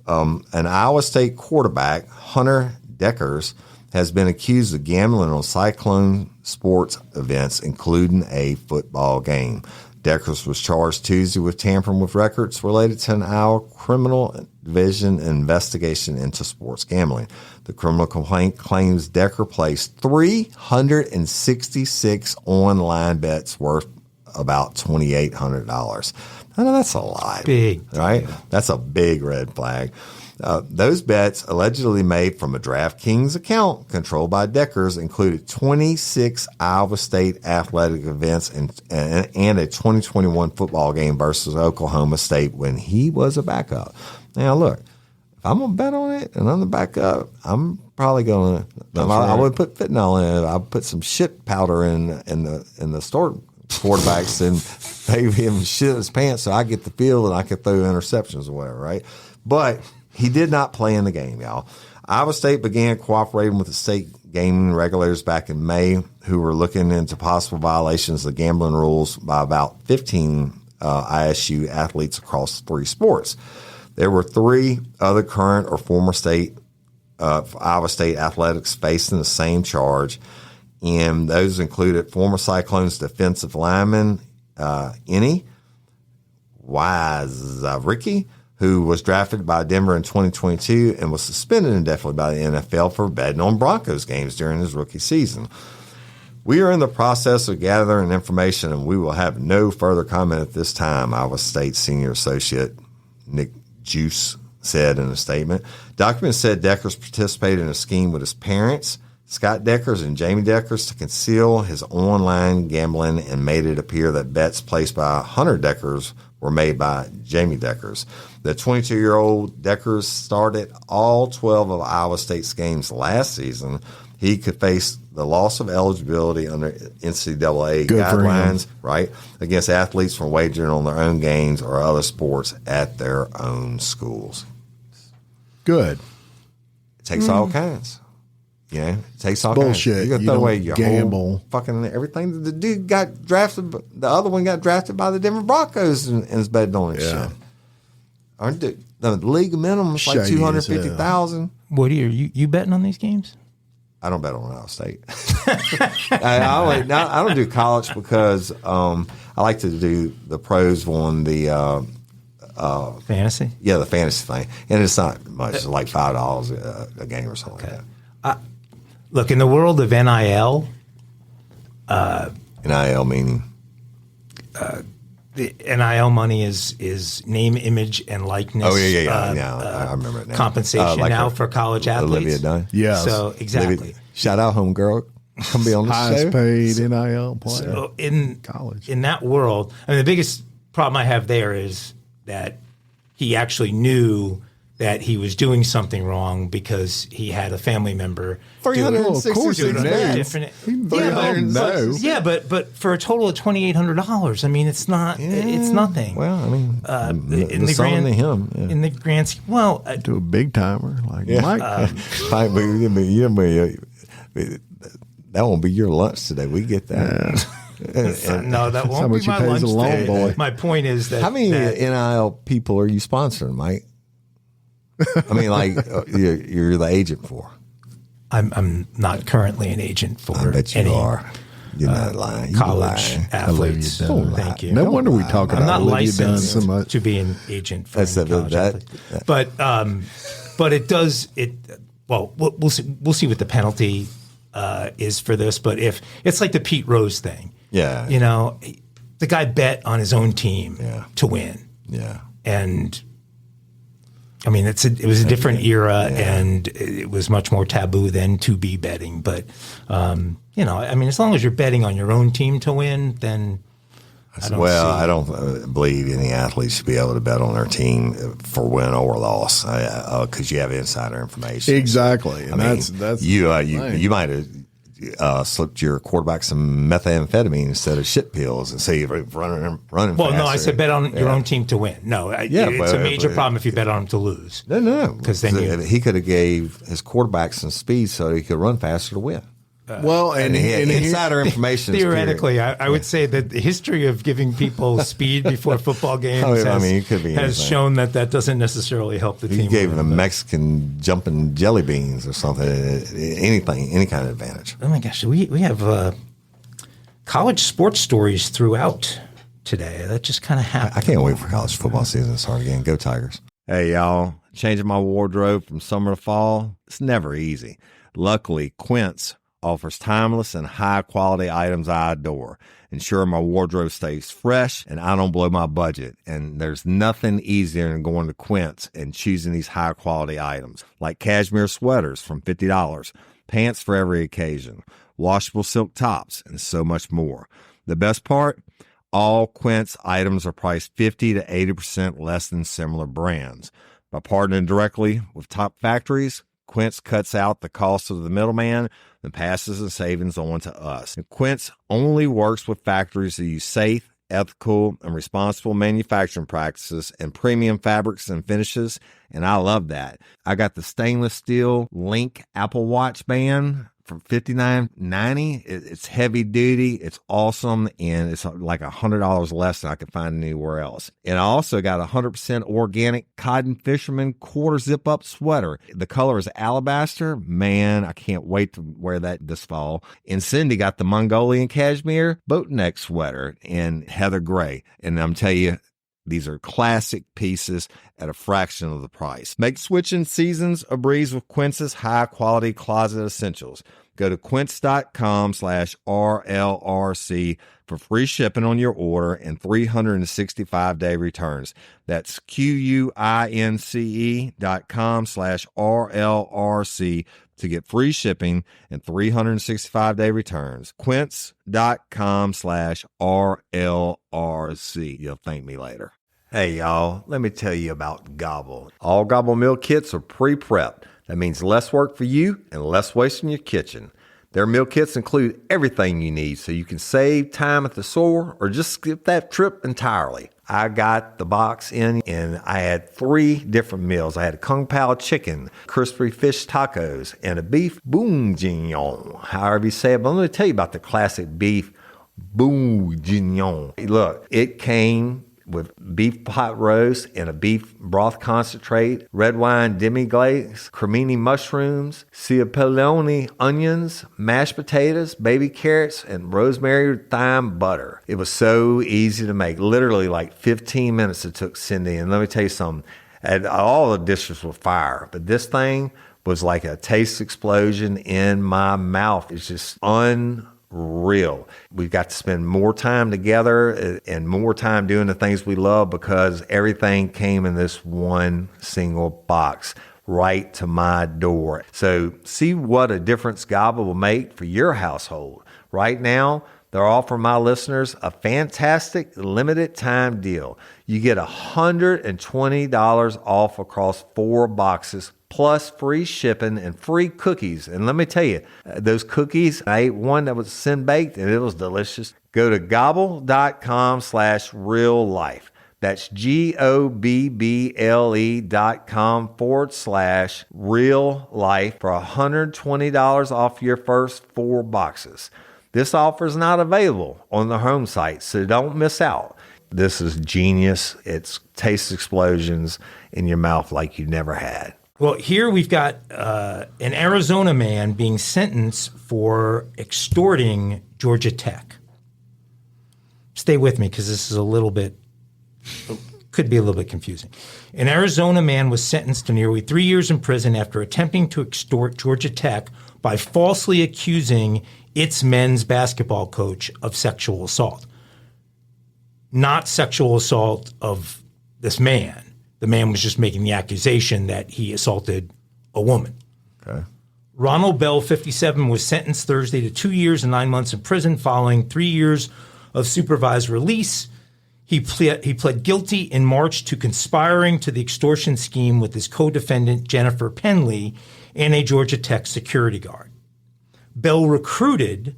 An Iowa State quarterback, Hunter Deckers, has been accused of gambling on Cyclone sports events, including a football game. Deckers was charged Tuesday with tampering with records related to an Iowa Criminal Division investigation into sports gambling. The criminal complaint claims Decker placed 366 online bets worth about $2,800. I know that's a lot. Big. Right? That's a big red flag. Those bets, allegedly made from a DraftKings account controlled by Deckers, included 26 Iowa State athletic events and a 2021 football game versus Oklahoma State when he was a backup. Now, look, if I'm going to bet on it and I'm the backup, I'm probably going to. I would put fentanyl in it. I would put some shit powder in the store quarterbacks and pay him shit his pants so I get the field and I can throw interceptions or whatever, right? But he did not play in the game, y'all. Iowa State began cooperating with the state gaming regulators back in May, who were looking into possible violations of the gambling rules by about 15 ISU athletes across 3 sports. There were 3 other current or former Iowa State athletics facing the same charge, and those included former Cyclones defensive lineman Ennie Wazavicki, who was drafted by Denver in 2022 and was suspended indefinitely by the NFL for betting on Broncos games during his rookie season. We are in the process of gathering information, and we will have no further comment at this time, Iowa State Senior Associate Nick Juice said in a statement. Documents said Deckers participated in a scheme with his parents, Scott Deckers and Jamie Deckers, to conceal his online gambling and made it appear that bets placed by Hunter Deckers were made by Jamie Deckers. The 22-year-old Deckers started all 12 of Iowa State's games last season. He could face the loss of eligibility under NCAA guidelines, right, against athletes from wagering on their own games or other sports at their own schools. Good. It takes all kinds. Yeah, it takes all bullshit. kinds. You got to throw away your gamble. whole fucking everything. The dude got drafted. The other one got drafted by the Denver Broncos and is betting on it. Shit. Aren't the league minimum is like $250,000? What are you betting on these games? I don't bet on Iowa State. I don't do college because I like to do the pros on the fantasy. Yeah, the fantasy thing, and it's not much. It's like $5 a game or something like that. Look, in the world of NIL, NIL meaning the NIL money is name, image, and likeness. Oh, yeah. I remember it now. Compensation like now for college athletes. Olivia Dunn. Yes. So, exactly. Olivia, shout out, homegirl. Come be on the Highest show. paid NIL player. So in college. In that world, I mean, the biggest problem I have there is that he actually knew that he was doing something wrong because he had a family member. 366 days. But for a total of $2,800, I mean, it's not. It's nothing. Well, I mean, in the grand, to him. Yeah. In the grand scheme, well, To a big timer like Mike. That won't be your lunch today. We get that. no, that won't be my lunch today. My point is that how many NIL people are you sponsoring, Mike? I mean, like you're the agent for. I'm not currently an agent for. I bet you any, are. You're not lying. College athletes. Thank you. No wonder we talk about I'm not Olivia Dunn licensed so much. to be an agent for college athletes. But it does it. Well, we'll see what the penalty is for this. But if it's like the Pete Rose thing, you know, the guy bet on his own team to win. Yeah, and. I mean, it was a different era, and it was much more taboo than to be betting. But, you know, I mean, as long as you're betting on your own team to win, then I don't believe any athlete should be able to bet on their team for win or loss because you have insider information. Exactly. And I mean, that's you might have slipped your quarterback some methamphetamine instead of shit pills and say you're running Well, faster. no, I said bet on your own team to win. No, it's a major problem if you bet on them to lose. No. Because then he could have gave his quarterback some speed so he could run faster to win. Well, and he had insider information. Theoretically, I would say that the history of giving people speed before football games has shown that doesn't necessarily help the team. He gave them Mexican jumping jelly beans or something, any kind of advantage. Oh my gosh, we have college sports stories throughout today. That just kind of happened. I can't wait for college football season to start again. Go Tigers. Hey, y'all. Changing my wardrobe from summer to fall, it's never easy. Luckily, Quince offers timeless and high-quality items I adore. Ensure my wardrobe stays fresh and I don't blow my budget. And there's nothing easier than going to Quince and choosing these high-quality items, like cashmere sweaters from $50, pants for every occasion, washable silk tops, and so much more. The best part? All Quince items are priced 50 to 80% less than similar brands. By partnering directly with top factories, Quince cuts out the cost of the middleman and passes the savings on to us. And Quince only works with factories that use safe, ethical, and responsible manufacturing practices and premium fabrics and finishes, and I love that. I got the stainless steel Link Apple Watch band for $59.90. It's heavy duty, it's awesome, and it's like $100 less than I could find anywhere else. And I also got a 100% organic cotton fisherman quarter zip up sweater. The color is alabaster. Man, I can't wait to wear that this fall. And Cindy got the Mongolian cashmere boat neck sweater in heather gray. And I'm telling you, these are classic pieces at a fraction of the price. Make switching seasons a breeze with Quince's high-quality closet essentials. Go to quince.com/RLRC for free shipping on your order and 365-day returns. That's QUINCE.com/RLRC to get free shipping and 365-day returns. Quince.com/RLRC. You'll thank me later. Hey, y'all, let me tell you about Gobble. All Gobble meal kits are pre-prepped. That means less work for you and less waste in your kitchen. Their meal kits include everything you need so you can save time at the store or just skip that trip entirely. I got the box in and I had 3 different meals. I had a Kung Pao chicken, crispy fish tacos, and a beef bourguignon, however you say it. But let me tell you about the classic beef bourguignon. Look, it came with beef pot roast and a beef broth concentrate, red wine demi-glaze, cremini mushrooms, cipollone onions, mashed potatoes, baby carrots, and rosemary thyme butter. It was so easy to make. Literally like 15 minutes it took Cindy. And let me tell you something, and all the dishes were fire, but this thing was like a taste explosion in my mouth. It's just unbelievable. real. We've got to spend more time together and more time doing the things we love because everything came in this one single box right to my door. So see what a difference Gaba will make for your household. Right now, they're offering my listeners a fantastic limited time deal. You get $120 off across 4 boxes plus free shipping and free cookies. And let me tell you, those cookies, I ate one that was sin baked and it was delicious. Go to gobble.com/real life. That's GOBBLE.com/real life for $120 off your first 4 boxes. This offer is not available on the home site, so don't miss out. This is genius. It's taste explosions in your mouth like you never had. Well, here we've got an Arizona man being sentenced for extorting Georgia Tech. Stay with me because this is could be a little bit confusing. An Arizona man was sentenced to nearly 3 years in prison after attempting to extort Georgia Tech by falsely accusing its men's basketball coach of sexual assault. Not sexual assault of this man. The man was just making the accusation that he assaulted a woman. Okay. Ronald Bell, 57, was sentenced Thursday to 2 years and 9 months in prison following 3 years of supervised release. He pled guilty in March to conspiring to the extortion scheme with his co-defendant, Jennifer Penley, and a Georgia Tech security guard. Bell recruited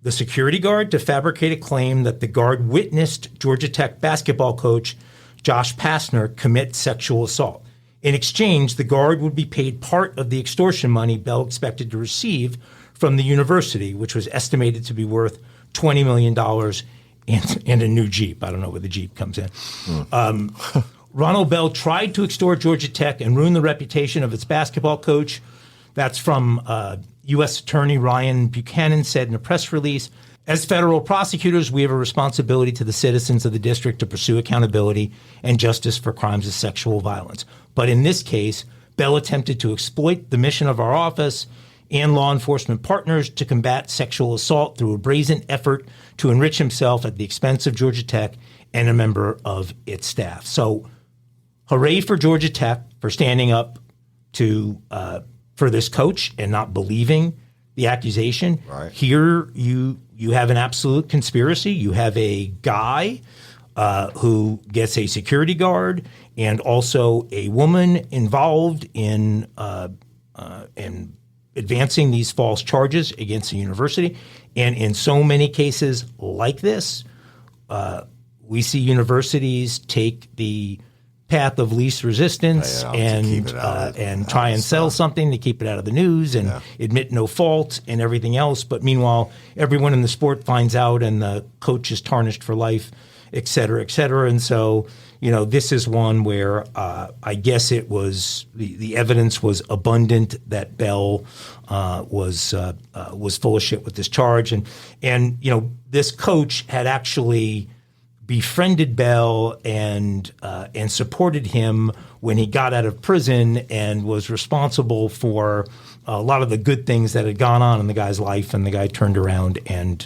the security guard to fabricate a claim that the guard witnessed Georgia Tech basketball coach Josh Pastner commit sexual assault. In exchange, the guard would be paid part of the extortion money Bell expected to receive from the university, which was estimated to be worth $20 million and a new Jeep. I don't know where the Jeep comes in. Ronald Bell tried to extort Georgia Tech and ruin the reputation of its basketball coach. That's from U.S. Attorney Ryan Buchanan said in a press release. As federal prosecutors, we have a responsibility to the citizens of the district to pursue accountability and justice for crimes of sexual violence. But in this case, Bell attempted to exploit the mission of our office and law enforcement partners to combat sexual assault through a brazen effort to enrich himself at the expense of Georgia Tech and a member of its staff. So hooray for Georgia Tech for standing up to for this coach and not believing the accusation. Right. Here you have an absolute conspiracy. You have a guy who gets a security guard and also a woman involved in advancing these false charges against the university. And in so many cases like this, we see universities take the path of least resistance and try and settle something to keep it out of the news and admit no fault and everything else. But meanwhile, everyone in the sport finds out and the coach is tarnished for life, et cetera, et cetera. And so, this is one where I guess it was the evidence was abundant that Bell was full of shit with this charge. And this coach had actually befriended Bell and supported him when he got out of prison and was responsible for a lot of the good things that had gone on in the guy's life. And the guy turned around and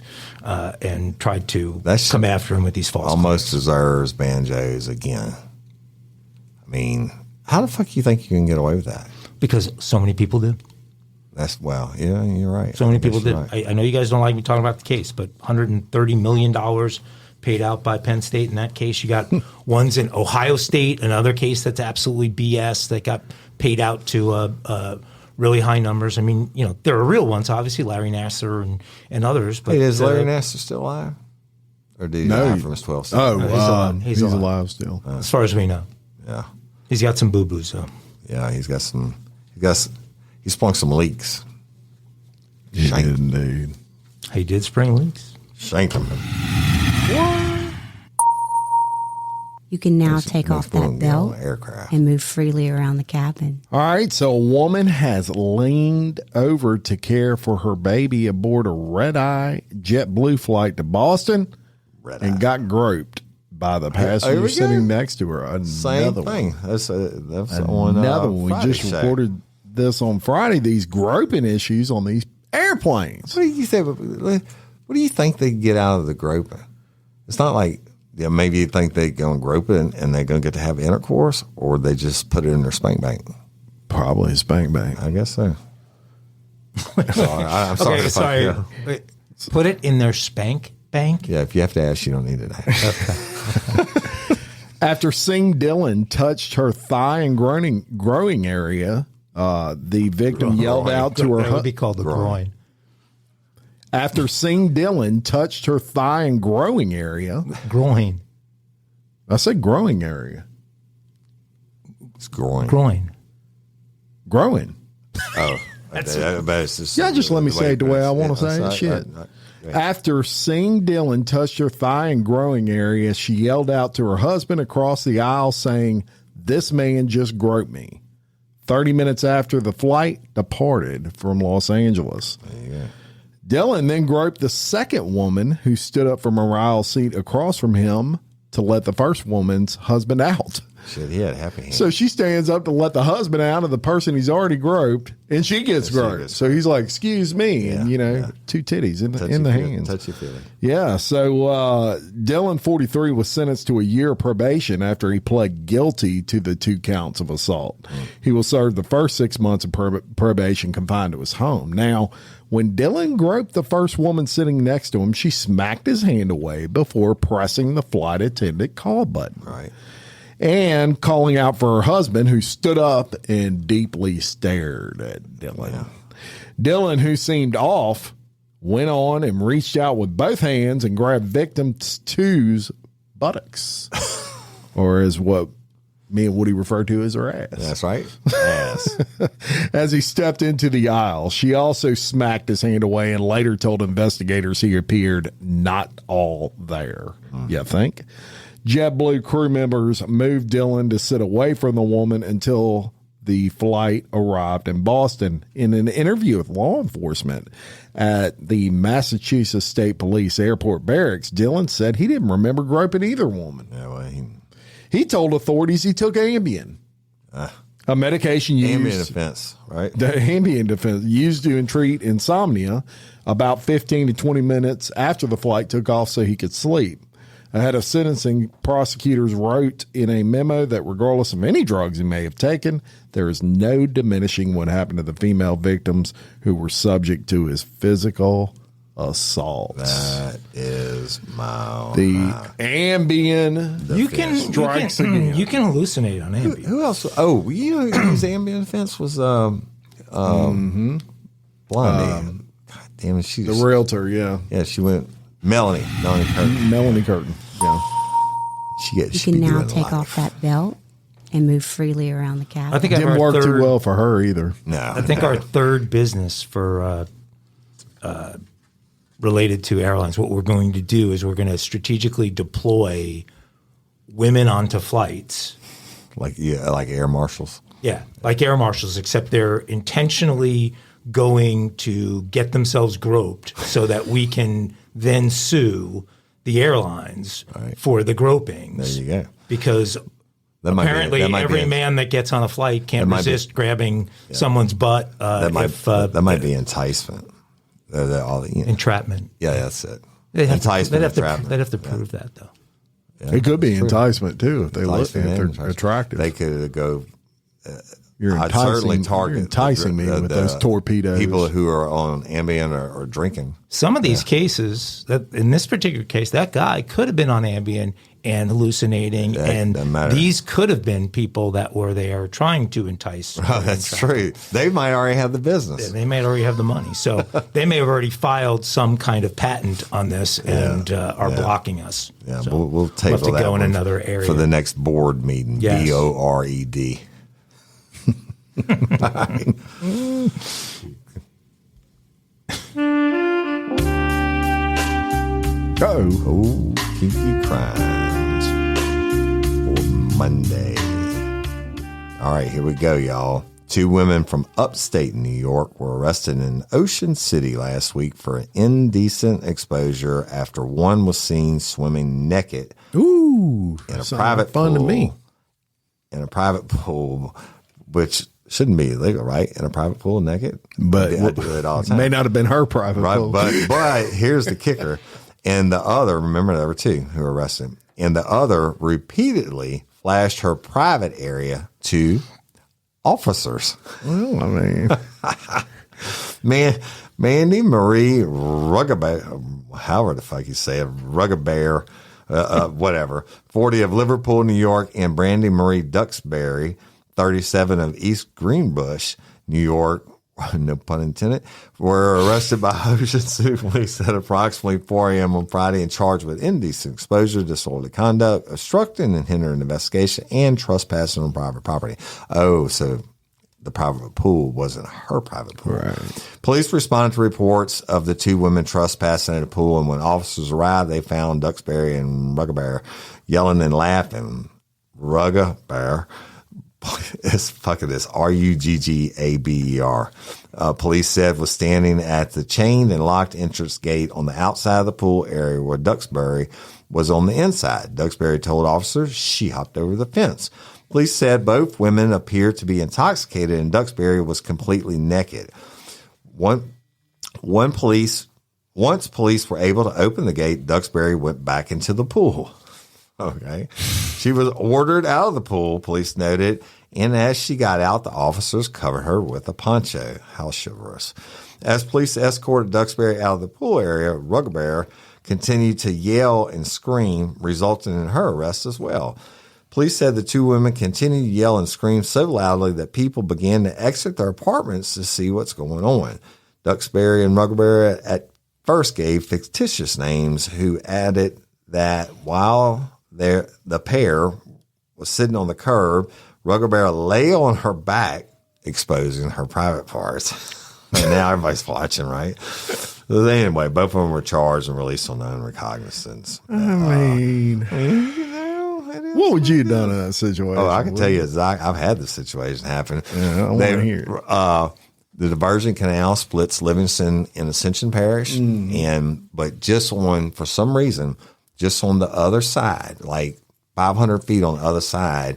tried to come after him with these false almost claims. deserves banjos again. I mean, how the fuck you think you can get away with that? Because so many people do. Yeah, you're right. So many people did. Right. I know you guys don't like me talking about the case, but $130 million paid out by Penn State in that case. You got ones in Ohio State, another case that's absolutely BS that got paid out to really high numbers. I mean, there are real ones, obviously, Larry Nassar and others. But is Larry Nassar still alive? Or did he die from his 12 seconds? He's alive still. As far as we know. Yeah. He's got some boo-boos, though. Yeah, he sprung some leaks. He did indeed. He did spring leaks. Shanked him. You can now take off that belt and move freely around the cabin. All right, so a woman has leaned over to care for her baby aboard a red-eye JetBlue flight to Boston and got groped by the passenger sitting next to her. Same thing. That's another one. We just reported this on Friday, these groping issues on these Airplanes. What do you say? What do you think they get out of the groping? It's not like maybe you think they're going to grope it and they're going to get to have intercourse, or they just put it in their spank bank. Probably a spank bank. I guess so. I'm sorry. Okay, sorry. Wait, put it in their spank bank? Yeah, if you have to ask, you don't need to ask. Okay. After seeing Dylan touched her thigh and growing area, the victim yelled out to her. That would be called the groin. After seeing Dylan touched her thigh and growing area. Groin. I said growing area. It's groin. Groin. Growing. Oh. Just let me say it the way I want to say it. Shit. After seeing Dylan touch her thigh and growing area, she yelled out to her husband across the aisle saying, "This man just groped me." 30 minutes after the flight departed from Los Angeles. There you go. Dylan then groped the second woman who stood up from her aisle seat across from him to let the first woman's husband out. Shit, he had happy hands. So she stands up to let the husband out of the person he's already groped, and she gets groped. So he's like, "Excuse me," and two titties in the hands. Touchy feeling. Yeah. So Dylan, 43, was sentenced to a year of probation after he pled guilty to the 2 counts of assault. He will serve the first 6 months of probation confined to his home. Now, when Dylan groped the first woman sitting next to him, she smacked his hand away before pressing the flight attendant call button. Right. And calling out for her husband, who stood up and deeply stared at Dylan. Yeah. Dylan, who seemed off, went on and reached out with both hands and grabbed victim 2's buttocks, or as what me and Woody referred to as her ass. That's right. Ass. As he stepped into the aisle, she also smacked his hand away and later told investigators he appeared not all there. You think? JetBlue crew members moved Dylan to sit away from the woman until the flight arrived in Boston. In an interview with law enforcement at the Massachusetts State Police Airport Barracks, Dylan said he didn't remember groping either woman. Yeah, well, he told authorities he took Ambien, a medication used. Ambien defense, right? The Ambien defense used to treat insomnia about 15 to 20 minutes after the flight took off so he could sleep. Ahead of sentencing, prosecutors wrote in a memo that regardless of any drugs he may have taken, there is no diminishing what happened to the female victims who were subject to his physical assaults. That is my Ambien. You can hallucinate on Ambien. Who else? Oh, you know whose Ambien defense was Blondie. God damn it, she the realtor. Yeah, she went. Melanie Curtin. Yeah. You can now take off that belt and move freely around the cabin. I think didn't work too well for her either. No. I think our third business for related to airlines, what we're going to do is we're going to strategically deploy women onto flights. Like air marshals. Yeah, like air marshals, except they're intentionally going to get themselves groped so that we can then sue the airlines for the gropings. There you go. Because apparently every man that gets on a flight can't resist grabbing someone's butt. That might be enticement. Entrapment. Yeah, that's it. Enticement, entrapment. They'd have to prove that, though. Yeah, it could be enticement, too, if they're attractive. They could go... I'd certainly target enticing me with those torpedoes. People who are on Ambien or drinking. Some of these cases, in this particular case, that guy could have been on Ambien and hallucinating, and these could have been people that were there trying to entice. Oh, that's true. They might already have the business. They might already have the money. So they may have already filed some kind of patent on this and are blocking us. Yeah, so we'll table have to that go in another area for the next board meeting. Yes. BORED. Oh, Kinky Crimes for Monday. All right, here we go, y'all. 2 women from upstate New York were arrested in Ocean City last week for indecent exposure after one was seen swimming naked in a private pool. To me. In a private pool, which shouldn't be illegal, right? In a private pool, naked. But I do it all the time. May not have been her private pool. But here's the kicker. And the other, remember there were two who were arrested. And the other repeatedly flashed her private area to officers. Well, I mean, Mandy Marie Ruggabear, however the fuck you say it, Ruggabear, whatever, 40 of Liverpool, New York, and Brandy Marie Duxbury, 37 of East Greenbush, New York, no pun intended, were arrested by Ocean City Police at approximately 4 a.m. on Friday and charged with indecent exposure, disorderly conduct, obstructing and hindering an investigation, and trespassing on private property. Oh, so the private pool wasn't her private pool. Right. Police responded to reports of the two women trespassing at a pool, and when officers arrived, they found Duxbury and Ruggabear yelling and laughing. Ruggabear. It's fucking this Ruggaber. Police said was standing at the chained and locked entrance gate on the outside of the pool area where Duxbury was on the inside. Duxbury told officers she hopped over the fence. Police said both women appeared to be intoxicated and Duxbury was completely naked. Once police were able to open the gate, Duxbury went back into the pool. Okay. She was ordered out of the pool, police noted, and as she got out, the officers covered her with a poncho. How chivalrous. As police escorted Duxbury out of the pool area, Ruggabear continued to yell and scream, resulting in her arrest as well. Police said the two women continued to yell and scream so loudly that people began to exit their apartments to see what's going on. Duxbury and Ruggabear at first gave fictitious names, who added that while the pair was sitting on the curb, Ruggabear lay on her back, exposing her private parts. And now everybody's watching, right? So anyway, both of them were charged and released on their own recognizance. I mean, what would you have done in that situation? Oh, I can tell you, I've had this situation happen. Yeah, I want to hear it. The diversion canal splits Livingston and Ascension Parish, but for some reason, just on the other side, like 500 feet on the other side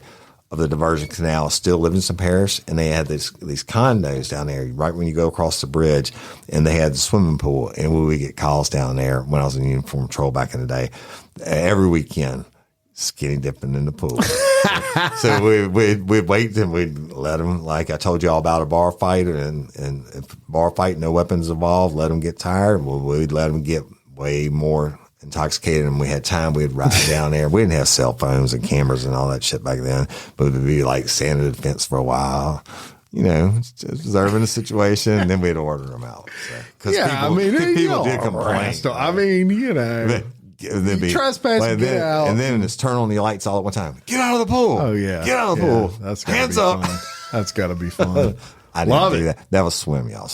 of the diversion canal, still Livingston Parish, and they had these condos down there right when you go across the bridge, and they had the swimming pool, and we would get calls down there when I was in uniform patrol back in the day, every weekend, skinny dipping in the pool. So we'd wait and we'd let them, like I told you all about a bar fight, and if bar fight, no weapons involved, let them get tired, we'd let them get way more intoxicated, and we had time, we'd ride down there. We didn't have cell phones and cameras and all that shit back then, but we'd be like standing at the fence for a while, just observing the situation, and then we'd order them out. Because people did complain. Trespass, get out. And then it's turn on the lights all at one time. Get out of the pool. Oh, yeah. Get out of the pool. That's Hands up. Fun. That's got to be fun. I didn't do that. That was swim, y'all.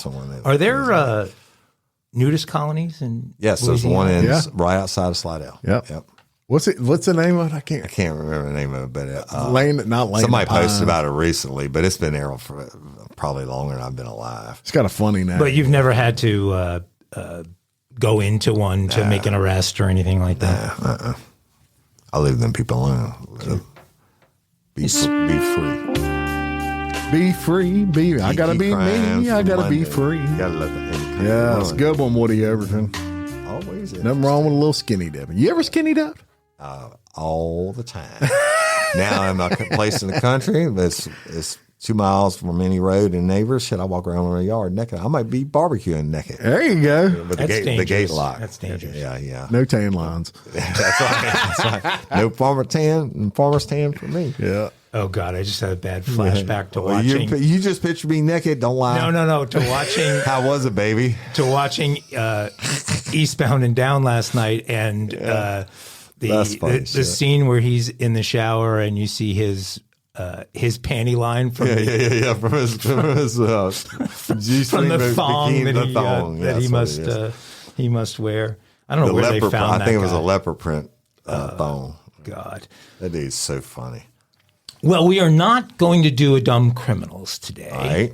Are there nudist colonies in Yes, there's one right outside of Slidell. Yep. What's the name of it? I can't remember the name of it, but not Lane. Somebody posted about it recently, but it's been there for probably longer than I've been alive. It's got a funny name. But you've never had to go into one to make an arrest or anything like that? I leave them people alone. Be free. Be free. I gotta be me. I gotta be free. Gotta let the yeah, that's a good one, Woody Overton. Always is. Nothing wrong with a little skinny dipping. You ever skinny dip? All the time. Now I'm a place in the country. It's 2 miles from any road and neighbors. Shit, I walk around in the yard naked. I might be barbecuing naked. There you go. With the gate locked. That's dangerous. Yeah. No tan lines. That's right. No farmer's tan for me. Yeah. Oh God, I just had a bad flashback to watching. You just picture me naked. Don't lie. No. To watching. How was it, baby? To watching Eastbound and Down last night, and the scene where he's in the shower and you see his panty line from from his from the thong that he must wear. I don't know where they found that. I think it was a leopard print thong. God, that dude's so funny. Well, we are not going to do a Dumb Criminals today. Right.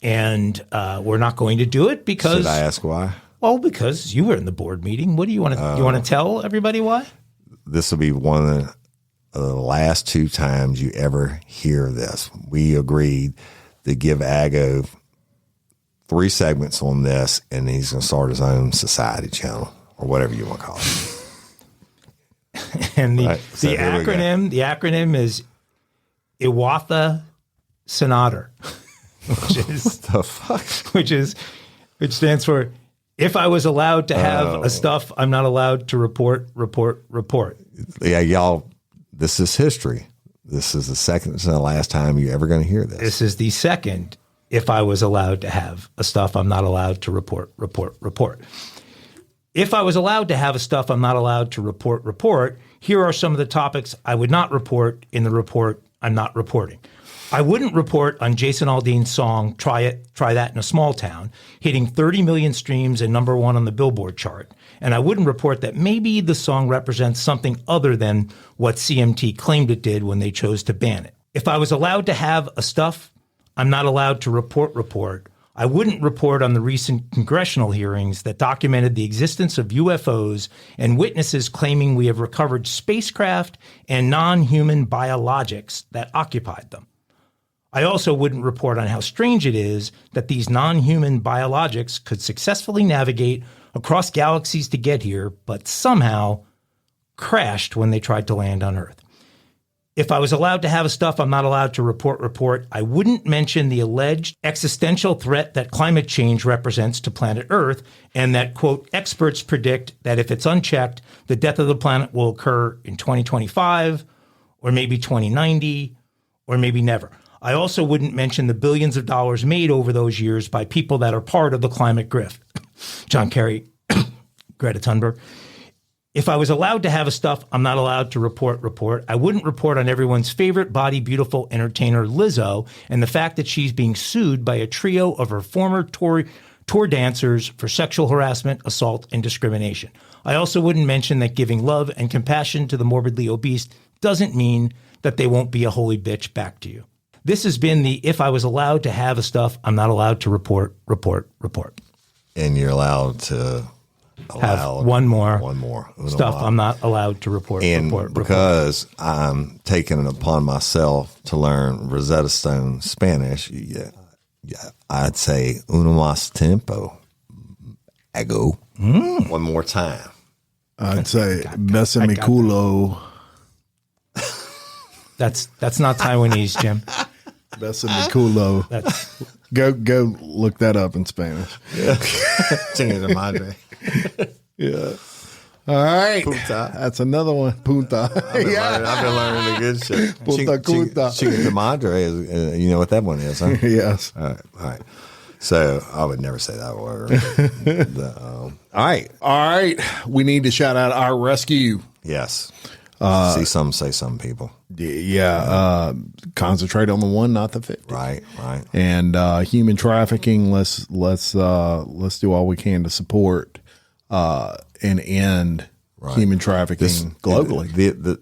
And we're not going to do it because... Should I ask why? Well, because you were in the board meeting. What do you want to... you want to tell everybody why? This will be one of the last 2 times you ever hear this. We agreed to give Ago 3 segments on this, and he's going to start his own society channel or whatever you want to call it. And the acronym is Iwatha Senator, which stands for if I was allowed to have a stuff I'm not allowed to report. Yeah, y'all, this is history. This is the second and the last time you're ever going to hear this. This is the second if I was allowed to have a stuff I'm not allowed to report. If I was allowed to have a stuff I'm not allowed to report, here are some of the topics I would not report in the report I'm not reporting. I wouldn't report on Jason Aldean's song, Try That in a Small Town, hitting 30 million streams and #1 on the Billboard chart. And I wouldn't report that maybe the song represents something other than what CMT claimed it did when they chose to ban it. If I was allowed to have a stuff I'm not allowed to report, I wouldn't report on the recent congressional hearings that documented the existence of UFOs and witnesses claiming we have recovered spacecraft and non-human biologics that occupied them. I also wouldn't report on how strange it is that these non-human biologics could successfully navigate across galaxies to get here, but somehow crashed when they tried to land on Earth. If I was allowed to have a stuff I'm not allowed to report, I wouldn't mention the alleged existential threat that climate change represents to planet Earth and that, quote, experts predict that if it's unchecked, the death of the planet will occur in 2025 or maybe 2090 or maybe never. I also wouldn't mention the billions of dollars made over those years by people that are part of the climate grift. John Kerry, Greta Thunberg. If I was allowed to have a stuff I'm not allowed to report, I wouldn't report on everyone's favorite body beautiful entertainer Lizzo and the fact that she's being sued by a trio of her former tour dancers for sexual harassment, assault, and discrimination. I also wouldn't mention that giving love and compassion to the morbidly obese doesn't mean that they won't be a holy bitch back to you. This has been the if I was allowed to have a stuff I'm not allowed to report. And you're allowed to have one more stuff more. I'm not allowed to report. Because I'm taking it upon myself to learn Rosetta Stone Spanish, I'd say uno más tiempo. Ago. One more time. I'd say besa mi culo. That's not Taiwanese, Jim. Besa mi culo. Go look that up in Spanish. Chingue de madre. Yeah. All right. Punta. That's another one. Punta. I've been learning the good shit. Punta Punta. Chingue de madre is, you know what that one is, huh? Yes. All right. So I would never say that word. All right. We need to shout out our rescue. Yes. See some, say some people. Yeah. Concentrate on the one, not the 50. Right. And human trafficking. Let's do all we can to support and end human trafficking globally.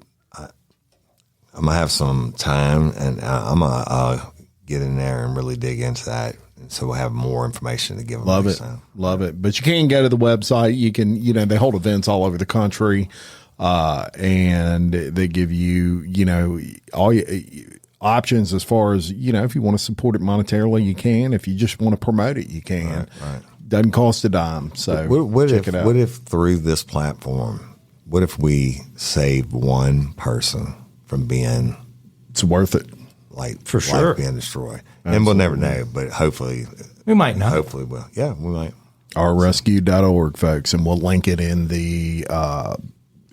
I'm gonna have some time, and I'm gonna get in there and really dig into that. So we'll have more information to give them. Love it. But you can go to the website. You can, they hold events all over the country. And they give you, all options as far as, if you want to support it monetarily, you can. If you just want to promote it, you can. Right. Doesn't cost a dime. So check it out. What if through this platform, what if we saved one person from being? It's worth it. For sure. Life being destroyed. Absolutely. And we'll never know, but hopefully. We might not. Hopefully we'll. Yeah, we might. rrescue.org, folks, and we'll link it in the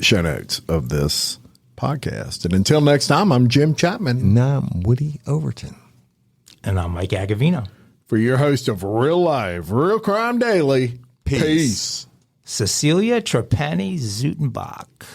show notes of this podcast. And until next time, I'm Jim Chapman. And I'm Woody Overton. And I'm Mike Agovino. For your host of Real Life, Real Crime Daily, peace. Cecilia Trapani Zutenbach.